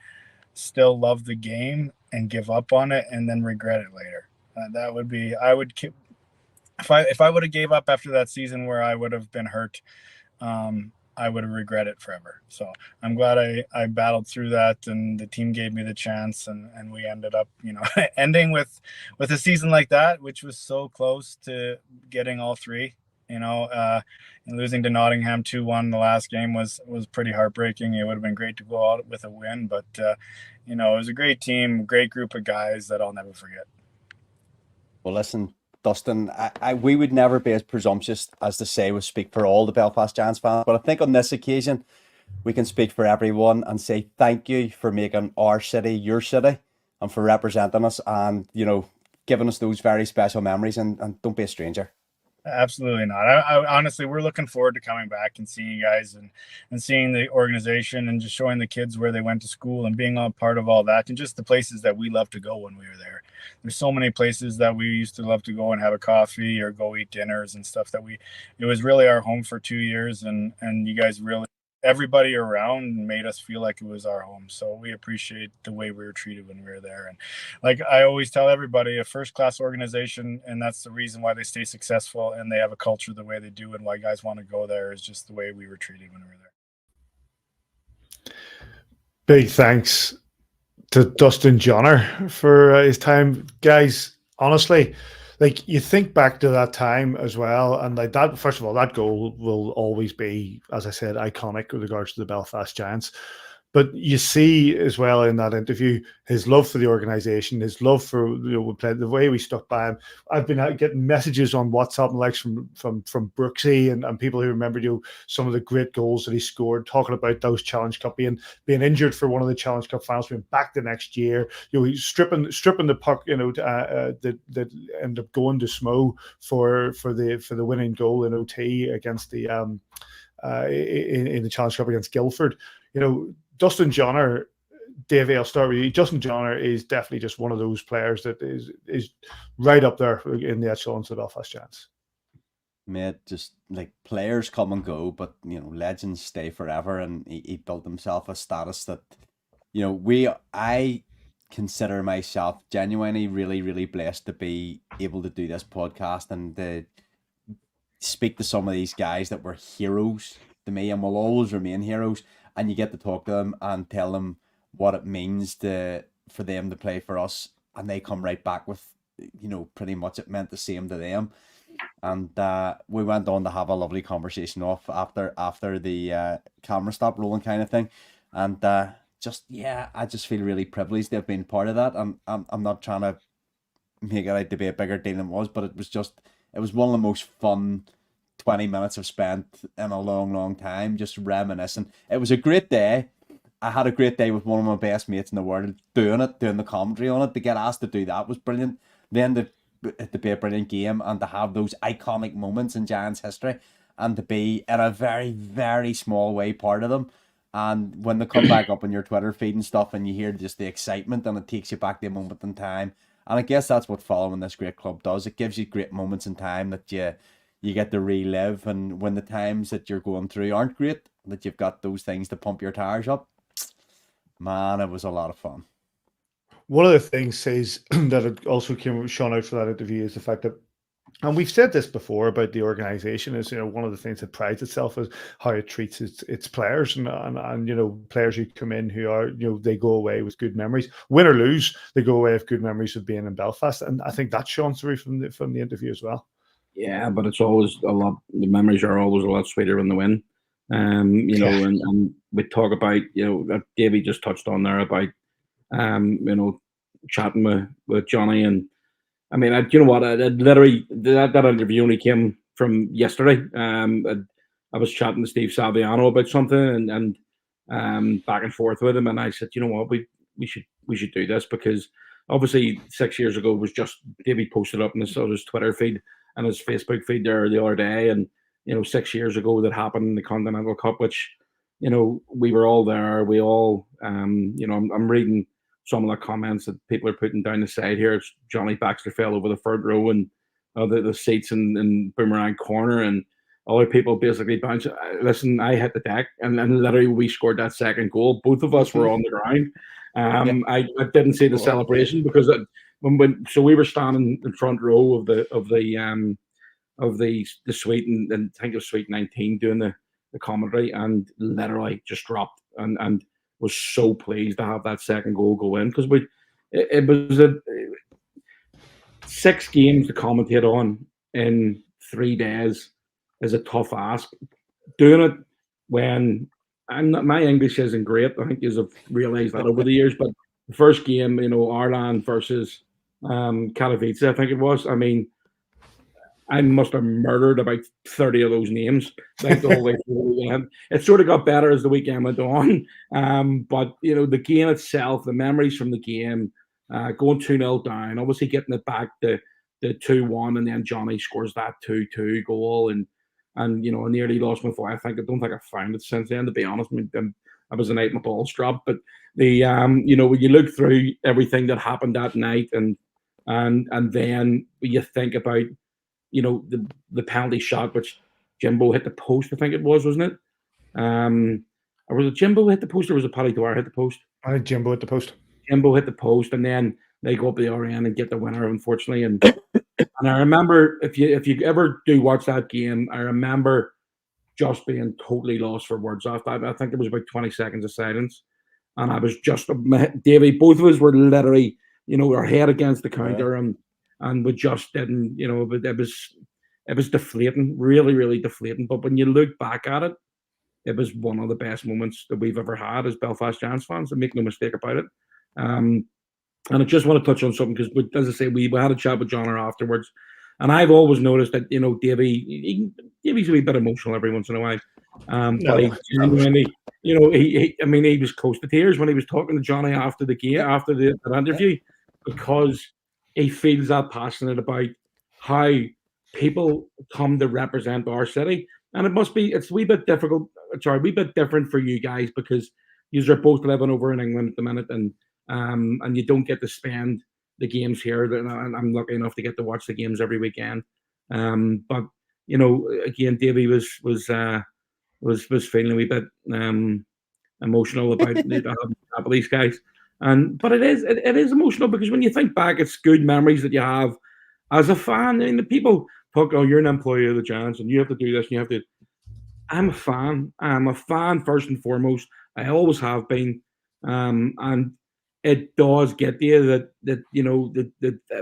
still love the game and give up on it and then regret it later. That would be, if I would have gave up after that season where I would have been hurt, I would have regretted it forever. So I'm glad I battled through that, and the team gave me the chance, and we ended up, ending with a season like that, which was so close to getting all three. And losing to Nottingham 2-1 the last game was pretty heartbreaking. It would have been great to go out with a win, but it was a great team, great group of guys that I'll never forget.
Well, listen, Dustin, we would never be as presumptuous as to say we speak for all the Belfast Giants fans, but I think on this occasion we can speak for everyone and say thank you for making our city your city and for representing us and, giving us those very special memories, and don't be a stranger.
Absolutely not. I honestly, we're looking forward to coming back and seeing you guys and seeing the organization and just showing the kids where they went to school and being a part of all that and just the places that we love to go when we were there. There's so many places that we used to love to go and have a coffee or go eat dinners and stuff it was really our home for 2 years, and you guys really, everybody around made us feel like it was our home. So we appreciate the way we were treated when we were there. And like I always tell everybody, a first-class organization, and that's the reason why they stay successful and they have a culture the way they do, and why guys want to go there is just the way we were treated when we were there.
Big thanks to Dustin Johnner for his time. Guys, honestly, like, you think back to that time as well, and like that, first of all, that goal will always be, as I said, iconic with regards to the Belfast Giants. But you see as well in that interview his love for the organisation, his love for the way we stuck by him. I've been getting messages on WhatsApp and likes from Brooksy and people who remembered some of the great goals that he scored, talking about those Challenge Cup, being injured for one of the Challenge Cup finals, being back the next year. He's stripping the puck, that ended up going to Smo for the winning goal in OT against the in the Challenge Cup against Guildford. Dustin Johnner, Davey, I'll start with you. Dustin Johnner is definitely just one of those players that is right up there in the echelons of the Belfast Giants.
Mate, just like players come and go, but legends stay forever, and he built himself a status that I consider myself genuinely really, really blessed to be able to do this podcast and to speak to some of these guys that were heroes to me and will always remain heroes. And you get to talk to them and tell them what it means for them to play for us, and they come right back with, pretty much it meant the same to them. And we went on to have a lovely conversation after the camera stopped rolling, kind of thing. And I just feel really privileged to have been part of that. And I'm not trying to make it out to be a bigger deal than it was, but it was one of the most fun 20 minutes I've spent in a long, long time, just reminiscing. It was a great day. I had a great day with one of my best mates in the world doing the commentary on it. To get asked to do that was brilliant. Then to be a brilliant game and to have those iconic moments in Giants history and to be in a very, very small way part of them. And when they come back up on your Twitter feed and stuff and you hear just the excitement, and it takes you back to a moment in time. And I guess that's what following this great club does. It gives you great moments in time that you get to relive, and when the times that you're going through aren't great, that you've got those things to pump your tires up. Man, it was a lot of fun.
One of the things is that it also shone out for that interview is the fact that, and we've said this before about the organization, is one of the things that prides itself is how it treats its players and players who come in who are they go away with good memories, win or lose, they go away with good memories of being in Belfast, and I think that shone through from the interview as well.
Yeah, but it's always the memories are always a lot sweeter when they win. And we talk about, that Davey just touched on there about, chatting with Johnny. And I mean, I literally, that interview only came from yesterday. I was chatting to Steve Saviano about something and back and forth with him. And I said, we should do this, because obviously 6 years ago was just Davey posted up in his Twitter feed and his Facebook feed there the other day, and 6 years ago that happened in the Continental Cup, which we were all there. We all I'm reading some of the comments that people are putting down the side here. It's Johnny Baxter fell over the third row and the seats in Boomerang Corner, and other people basically bounced. Listen, I hit the deck, and literally we scored that second goal. Both of us were on the ground. I didn't see the celebration because so we were standing in front row of the suite, and I think it was suite 19 doing the commentary, and literally just dropped and was so pleased to have that second goal go in, because it was 6 games to commentate on in 3 days, is a tough ask. Doing it when my English isn't great. I think you've realised that over the years. But the first game, Ireland versus Katowice, I think it was. I mean, I must have murdered about 30 of those names like the whole way through the weekend. It sort of got better as the weekend went on. But the game itself, the memories from the game, going 2-0 down, obviously getting it back to 2-1, and then Johnny scores that 2-2 goal, and I nearly lost my voice. I don't think I've found it since then, to be honest. I mean, I was the night my balls dropped. But the when you look through everything that happened that night, and then you think about the penalty shot, which Jimbo hit the post, I think it was, wasn't it? Or was it Jimbo hit the post, or was it Paddy Dwyer hit the post?
I think Jimbo hit the post.
Jimbo hit the post, and then they go up the other end and get the winner, unfortunately. And I remember, if you ever do watch that game, I remember just being totally lost for words after that. I think there was about 20 seconds of silence, and I was just Davy. Both of us were literally, our head against the counter, and we just didn't, it was deflating, really, really deflating. But when you look back at it, it was one of the best moments that we've ever had as Belfast Giants fans, and make no mistake about it. And I just want to touch on something, because, as I say, we had a chat with John afterwards, and I've always noticed that, Davy's a wee bit emotional every once in a while. But he genuinely, he was close to tears when he was talking to Johnny after the game, after that interview, because he feels that passionate about how people come to represent our city. And it's a wee bit different for you guys, because you are both living over in England at the minute, and you don't get to spend the games here. And I'm lucky enough to get to watch the games every weekend. But again, Davy was feeling a wee bit emotional about these guys. But it is emotional, because when you think back, it's good memories that you have as a fan. And the people talk, "Oh, you're an employee of the Giants, and you have to do this, and you have to." I'm a fan. I'm a fan first and foremost. I always have been, and it does get to you that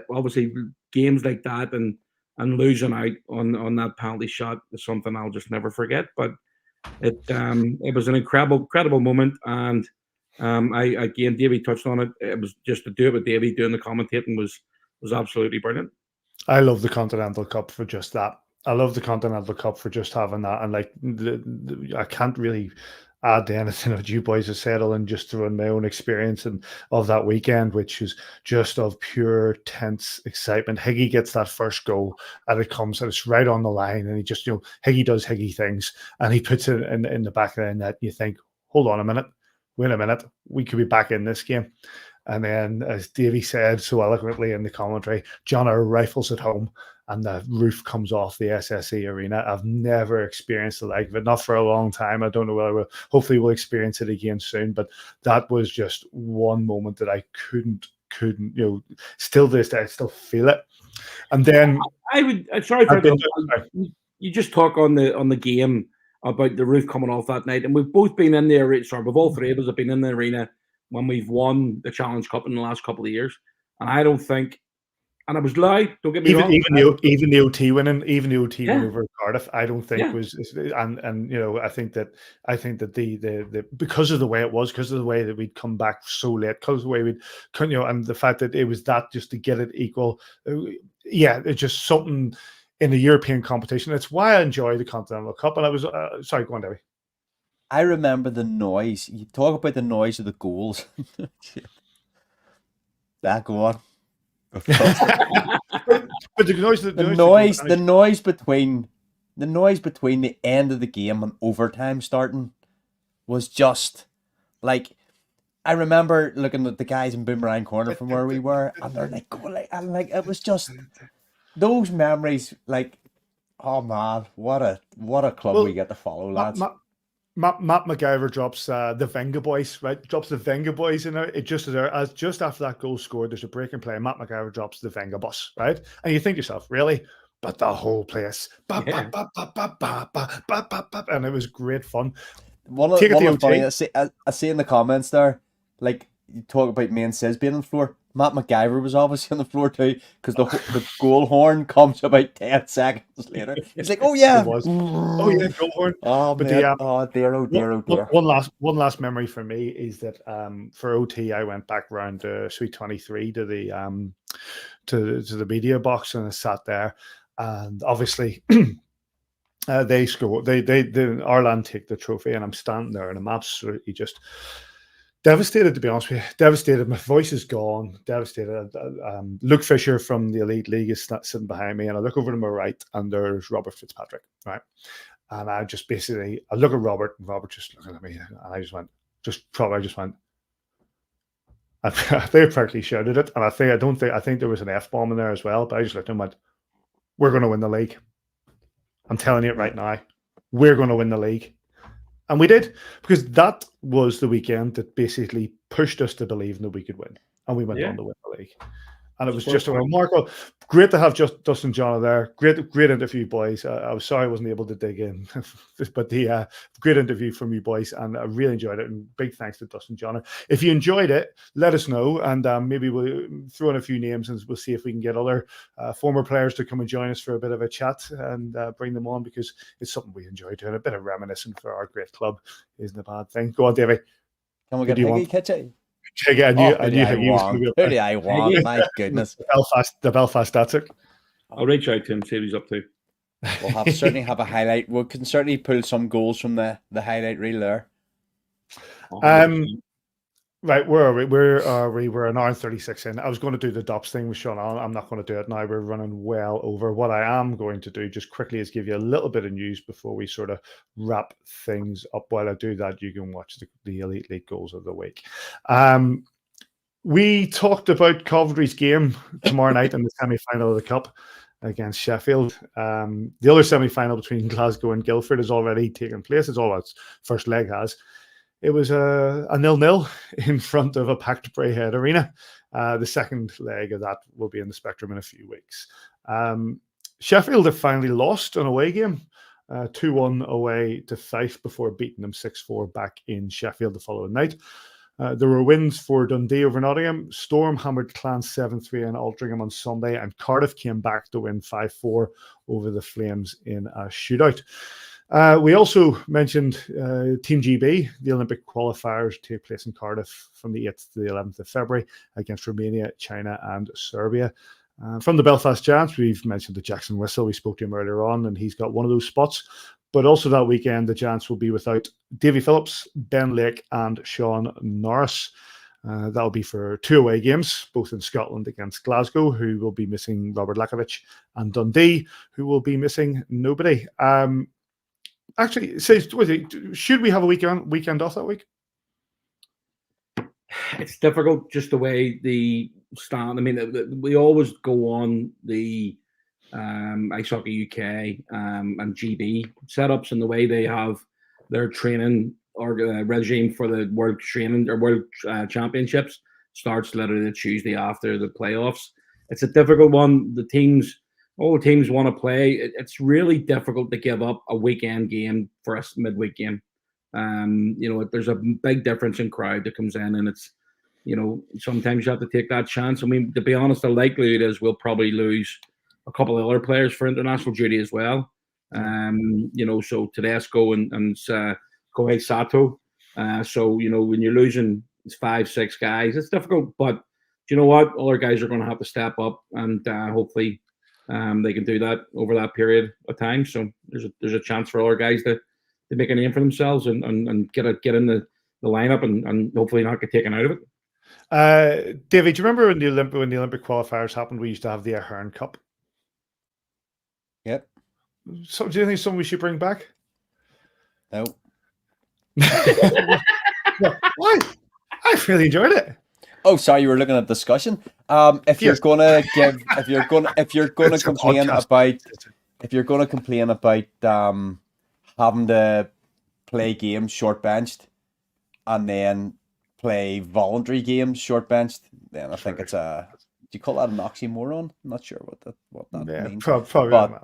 obviously games like that and losing out on that penalty shot is something I'll just never forget. But it was an incredible moment, and Davey touched on it. It was just to do it with Davey doing the commentating was absolutely brilliant.
I love the Continental Cup for just that. I love the Continental Cup for just having that, and like I can't really add to anything that you boys have said, and just through my own experience and of that weekend, which is just of pure tense excitement. Higgy gets that first goal, and it comes, and it's right on the line, and he just Higgy does Higgy things, and he puts it in the back of the net. You think, hold on a minute, wait a minute, we could be back in this game. And then, as Davey said so eloquently in the commentary, John rifles it home, and the roof comes off the SSE arena. I've never experienced the like of it, not for a long time. I don't know whether hopefully we'll experience it again soon, but that was just one moment that I couldn't, still this day, I still feel it. And then
you just talk on the game about the roof coming off that night, and we've both been in the arena. We've all three of us have been in the arena when we've won the Challenge Cup in the last couple of years, and I don't think. And I was loud. Don't get me wrong.
Even the OT winning, win over Cardiff, I don't think was. And I think that the because of the way it was, because of the way that we'd come back so late, because of the way we'd, and the fact that it was that just to get it equal. It's just something in the European competition. That's why I enjoy the Continental Cup. And I was sorry, go on, Debbie.
I remember the noise. You talk about the noise of the goals. Go on.
But the
noise between the end of the game and overtime starting was just like, I remember looking at the guys in Boomerang Corner from where we were, and they're like going and it was just those memories. Like, oh man, what a club we get to follow, lads.
Matt McIver drops the Venga Boys, right? Drops the Venga Boys in there. It just after that goal scored, there's a break and play. Matt McIver drops the Venga Bus, right? And you think to yourself, really? But the whole place, and it was great fun.
One of the funny, I see in the comments there, like you talk about me and Sis being on the floor. Matt McIver was obviously on the floor too, because the goal horn comes about 10 seconds later. He's like, "Oh yeah,
It was. Oh yeah, go horn.
oh
But
man,
the
oh dear, oh dear, oh dear."
one last memory for me is that for OT I went back round to Suite 23 to the to the media box, and I sat there, and obviously they score. They Ireland take the trophy, and I'm standing there, and I'm absolutely just devastated, to be honest with you. Devastated. My voice is gone. Devastated. Luke Fisher from the Elite League is sitting behind me, and I look over to my right, and there's Robert Fitzpatrick, right? And I just basically, I look at Robert, and Robert just looking at me, and I just went, they practically shouted it, and I think there was an F-bomb in there as well, but I just looked at him and went, "We're going to win the league. I'm telling you it right now. We're going to win the league." And we did, because that was the weekend that basically pushed us to believe that we could win. And we went on to win the league. And it was just a remarkable, great to have just Dustin John there. Great interview, boys. I was sorry I wasn't able to dig in, but the great interview from you boys, and I really enjoyed it. And big thanks to Dustin John. If you enjoyed it, let us know, and maybe we'll throw in a few names, and we'll see if we can get other former players to come and join us for a bit of a chat and bring them on, because it's something we enjoy doing. A bit of reminiscing for our great club isn't a bad thing. Go on, Davey.
Can we get Higgy Kitchen?
I knew Higgy was
going to be. Who do I want? My goodness.
The Belfast static.
I'll reach out to him, see what he's up to.
We'll certainly have a highlight. We can certainly pull some goals from the highlight reel there.
Right, where are we? We're an hour and 36 in. I was going to do the DOPS thing with Sean Allen. I'm not going to do it now. We're running well over. What I am going to do just quickly is give you a little bit of news before we sort of wrap things up. While I do that, you can watch the Elite League goals of the week. We talked about Coventry's game tomorrow night in the semi-final of the Cup against Sheffield. The other semi-final between Glasgow and Guildford has already taken place. It's all its first leg has. It was a 0-0 in front of a packed Braehead Arena. The second leg of that will be in the Spectrum in a few weeks. Sheffield have finally lost an away game, 2-1 away to Fife before beating them 6-4 back in Sheffield the following night. There were wins for Dundee over Nottingham. Storm hammered Clans 7-3 in Altrincham on Sunday, and Cardiff came back to win 5-4 over the Flames in a shootout. We also mentioned Team GB. The Olympic qualifiers take place in Cardiff from the 8th to the 11th of February against Romania, China, and Serbia. From the Belfast Giants, we've mentioned the Jackson Whistle. We spoke to him earlier on, and he's got one of those spots. But also that weekend, the Giants will be without Davy Phillips, Ben Lake, and Sean Norris. That'll be for 2 away games, both in Scotland against Glasgow, who will be missing Robert Lakovic, and Dundee, who will be missing nobody. Actually, should we have a weekend off that week?
It's difficult, just the way the stand. I mean, we always go on the Ice Hockey UK and GB setups, and the way they have their training or regime for the World Training or World Championships starts literally the Tuesday after the playoffs. It's a difficult one. All the teams want to play. It's really difficult to give up a weekend game for a midweek game. There's a big difference in crowd that comes in, and it's, sometimes you have to take that chance. I mean, to be honest, the likelihood is we'll probably lose a couple of other players for international duty as well. So Tedesco and Kohei Sato. When you're losing 5-6 guys, it's difficult. But you know what? Other guys are going to have to step up, and hopefully they can do that over that period of time. So there's a chance for other guys to make a name for themselves and get in the lineup and hopefully not get taken out of it.
David, do you remember when the Olympic qualifiers happened, we used to have the Ahern Cup?
Yep.
So do you think it's something we should bring back?
No.
Why? I really enjoyed it.
Oh, sorry, you were looking at discussion. If you're gonna complain about having to play games short benched and then play voluntary games short benched, then I think it's a. Do you call that an oxymoron? I'm not sure what that means.
Probably.
But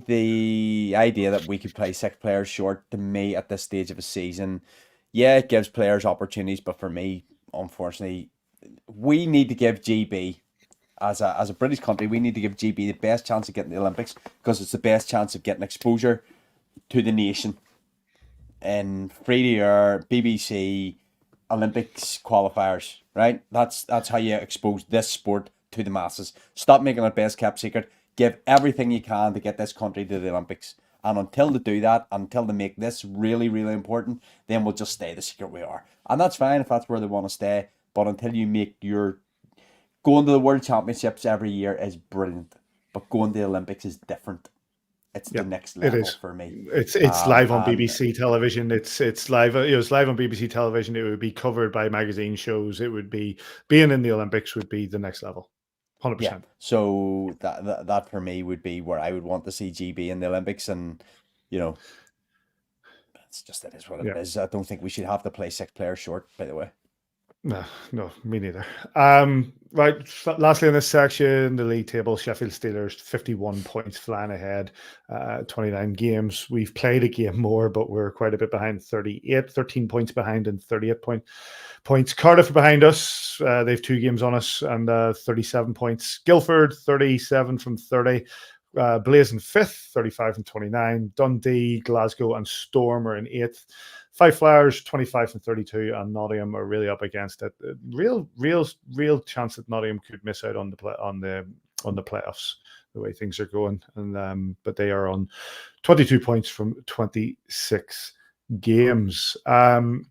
the idea that we could play 6 players short, to me at this stage of a season, yeah, it gives players opportunities, but for me, unfortunately, we need to give GB, as a British country, we need to give GB the best chance of getting the Olympics, because it's the best chance of getting exposure to the nation in free-to-air BBC Olympics qualifiers, right? That's how you expose this sport to the masses. Stop making it best kept secret. Give everything you can to get this country to the Olympics. And until they do that, until they make this really, really important, then we'll just stay the secret we are. And that's fine if that's where they want to stay. But until you make your... Going to the World Championships every year is brilliant. But going to the Olympics is different. It's the next level for me.
It's live on BBC television. It's live. It's live on BBC television. It would be covered by magazine shows. It would be being in the Olympics would be the next level. 100%.
Yeah. So that for me would be where I would want to see GB in the Olympics, and it's just that is what it is. I don't think we should have to play 6 players short. By the way.
No, me neither. Right, lastly in this section, the league table, Sheffield Steelers, 51 points, flying ahead, 29 games. We've played a game more, but we're quite a bit behind, 13 points behind and 38 points. Cardiff are behind us. They've 2 games on us and 37 points. Guildford, 37 from 30. Blaze in 5th, 35 and 29. Dundee, Glasgow and Storm are in 8th. Five Flyers, 25 from 32, and Nottingham are really up against it. Real chance that Nottingham could miss out on the playoffs, the way things are going. And but they are on 22 points from 26 games. 2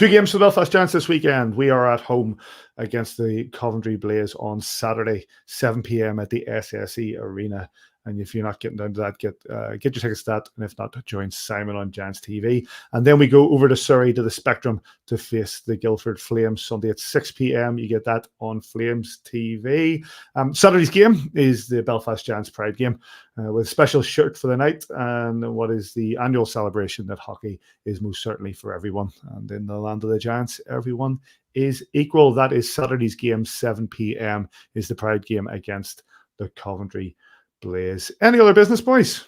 games for the Belfast Giants this weekend. We are at home against the Coventry Blaze on Saturday, 7 p.m. at the SSE Arena. And if you're not getting down to that, get your tickets to that. And if not, join Simon on Giants TV. And then we go over to Surrey to the Spectrum to face the Guildford Flames Sunday at 6 p.m. You get that on Flames TV. Saturday's game is the Belfast Giants Pride game with a special shirt for the night and what is the annual celebration that hockey is most certainly for everyone. And in the land of the Giants, everyone is equal. That is Saturday's game, 7 p.m. is the Pride game against the Coventry Blaze. Any other business, boys?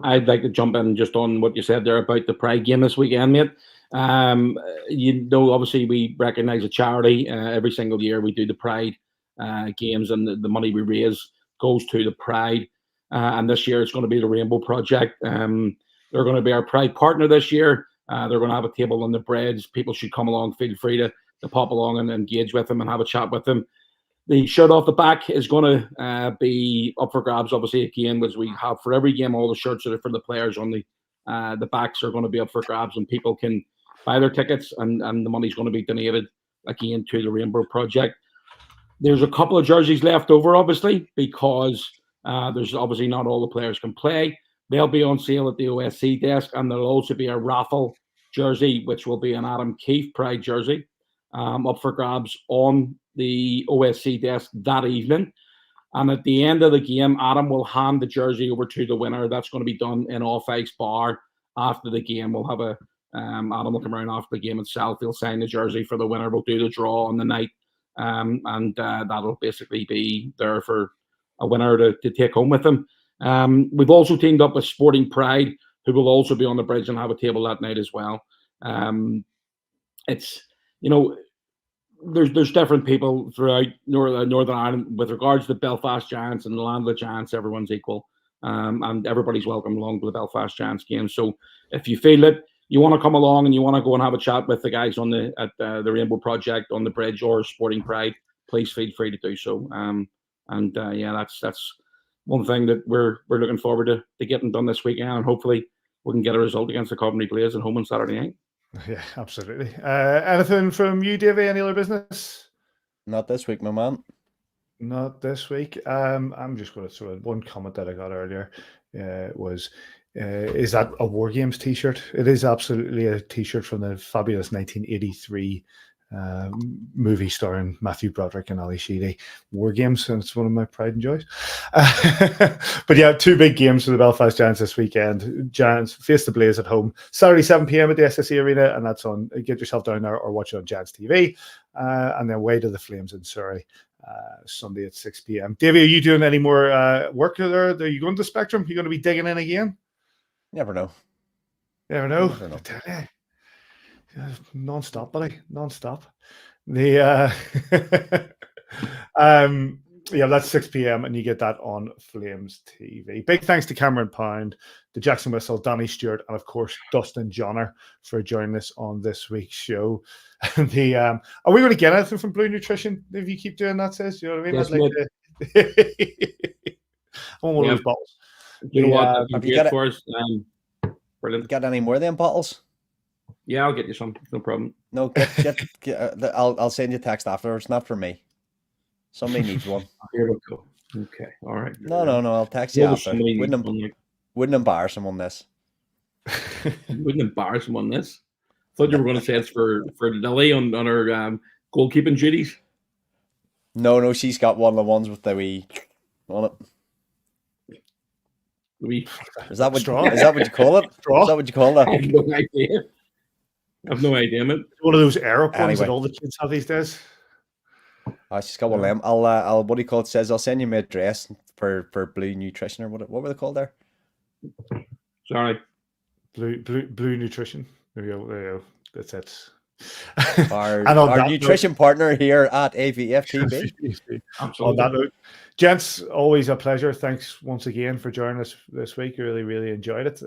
I'd like to jump in just on what you said there about the Pride game this weekend, mate. Obviously we recognise a charity. Every single year we do the Pride games, and the money we raise goes to the Pride. And this year it's going to be the Rainbow Project. They're going to be our Pride partner this year. They're going to have a table on the bridge. People should come along. Feel free to pop along and engage with them and have a chat with them. The shirt off the back is going to be up for grabs, obviously, again, as we have for every game. All the shirts that are for the players on the backs are going to be up for grabs, and people can buy their tickets, and the money's going to be donated, again, to the Rainbow Project. There's a couple of jerseys left over, obviously, because there's obviously not all the players can play. They'll be on sale at the OSC desk, and there'll also be a raffle jersey, which will be an Adam Keefe Pride jersey, up for grabs on the OSC desk that evening. And at the end of the game, Adam will hand the jersey over to the winner. That's going to be done in Off Ice Bar after the game. We'll have Adam will come around after the game itself. He'll sign the jersey for the winner. We'll do the draw on the night. And that'll basically be there for a winner to take home with them. We've also teamed up with Sporting Pride, who will also be on the bridge and have a table that night as well. There's different people throughout Northern Ireland with regards to the Belfast Giants and the land of the Giants. Everyone's equal, and everybody's welcome along to the Belfast Giants game. So if you feel it, you want to come along and you want to go and have a chat with the guys at the Rainbow Project on the bridge or Sporting Pride, please feel free to do so. That's one thing that we're looking forward to getting done this weekend, and hopefully we can get a result against the Coventry Blaze at home on Saturday night.
Yeah, absolutely. Anything from you, Davy? Any other business?
Not this week, my man.
Not this week. I'm just going to throw in one comment that I got earlier. Is that a War Games t-shirt? It is absolutely a t-shirt from the fabulous 1983 movie starring Matthew Broderick and Ali Sheedy, War Games, and it's one of my pride and joys. But yeah, 2 big games for the Belfast Giants this weekend. Giants face the Blaze at home Saturday 7 p.m. at the SSE Arena, and that's on. Get yourself down there or watch it on Giants TV, and then away to the Flames in Surrey Sunday at 6 p.m. Davey, are you doing any more work there? Are you going to the Spectrum? Are you going to be digging in again?
Never know.
Never know. Non-stop, buddy. Non-stop. Yeah, that's 6 p.m. and you get that on Flames TV. Big thanks to Cameron Pound, the Jackson Whistle, Danny Stewart, and of course Dustin Johnner for joining us on this week's show. Are we going to get anything from Blue Nutrition if you keep doing that? Says, you know what I mean?
Yes,
I'd like to... I want one of those bottles.
You know what?
Have you got
for us? Brilliant.
Got any more of them bottles?
Yeah, I'll get you some. No problem.
No, I'll send you a text afterwards. Not for me. Somebody needs one.
Here we go. Okay. All right.
No. I'll text you after. Wouldn't embarrass him on this.
Wouldn't embarrass him on this. Thought you were going to say it's for Lily on her goalkeeping duties.
No, she's got one of the ones with the wee on it. Is that what you call it?
Straw?
Is that what you call that?
I have no idea. Mate.
One of those aeroplanes that all the kids have these days.
Oh, she's got one of them. I'll what do you call it? Says I'll send you my address for Blue Nutrition or what were they called there?
Sorry.
Blue Nutrition. There you go. That's it.
Our nutrition partner here at Avftb.
On that note, gents, always a pleasure. Thanks once again for joining us this week. Really, really enjoyed it.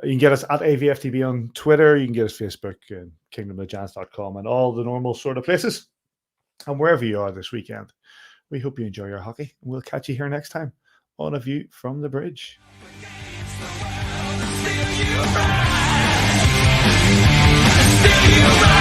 You can get us at Avftb on Twitter. You can get us Facebook and kingdomofthegiants.com and all the normal sort of places. And wherever you are this weekend, we hope you enjoy your hockey. And we'll catch you here next time on A View from the Bridge.
Still you rise.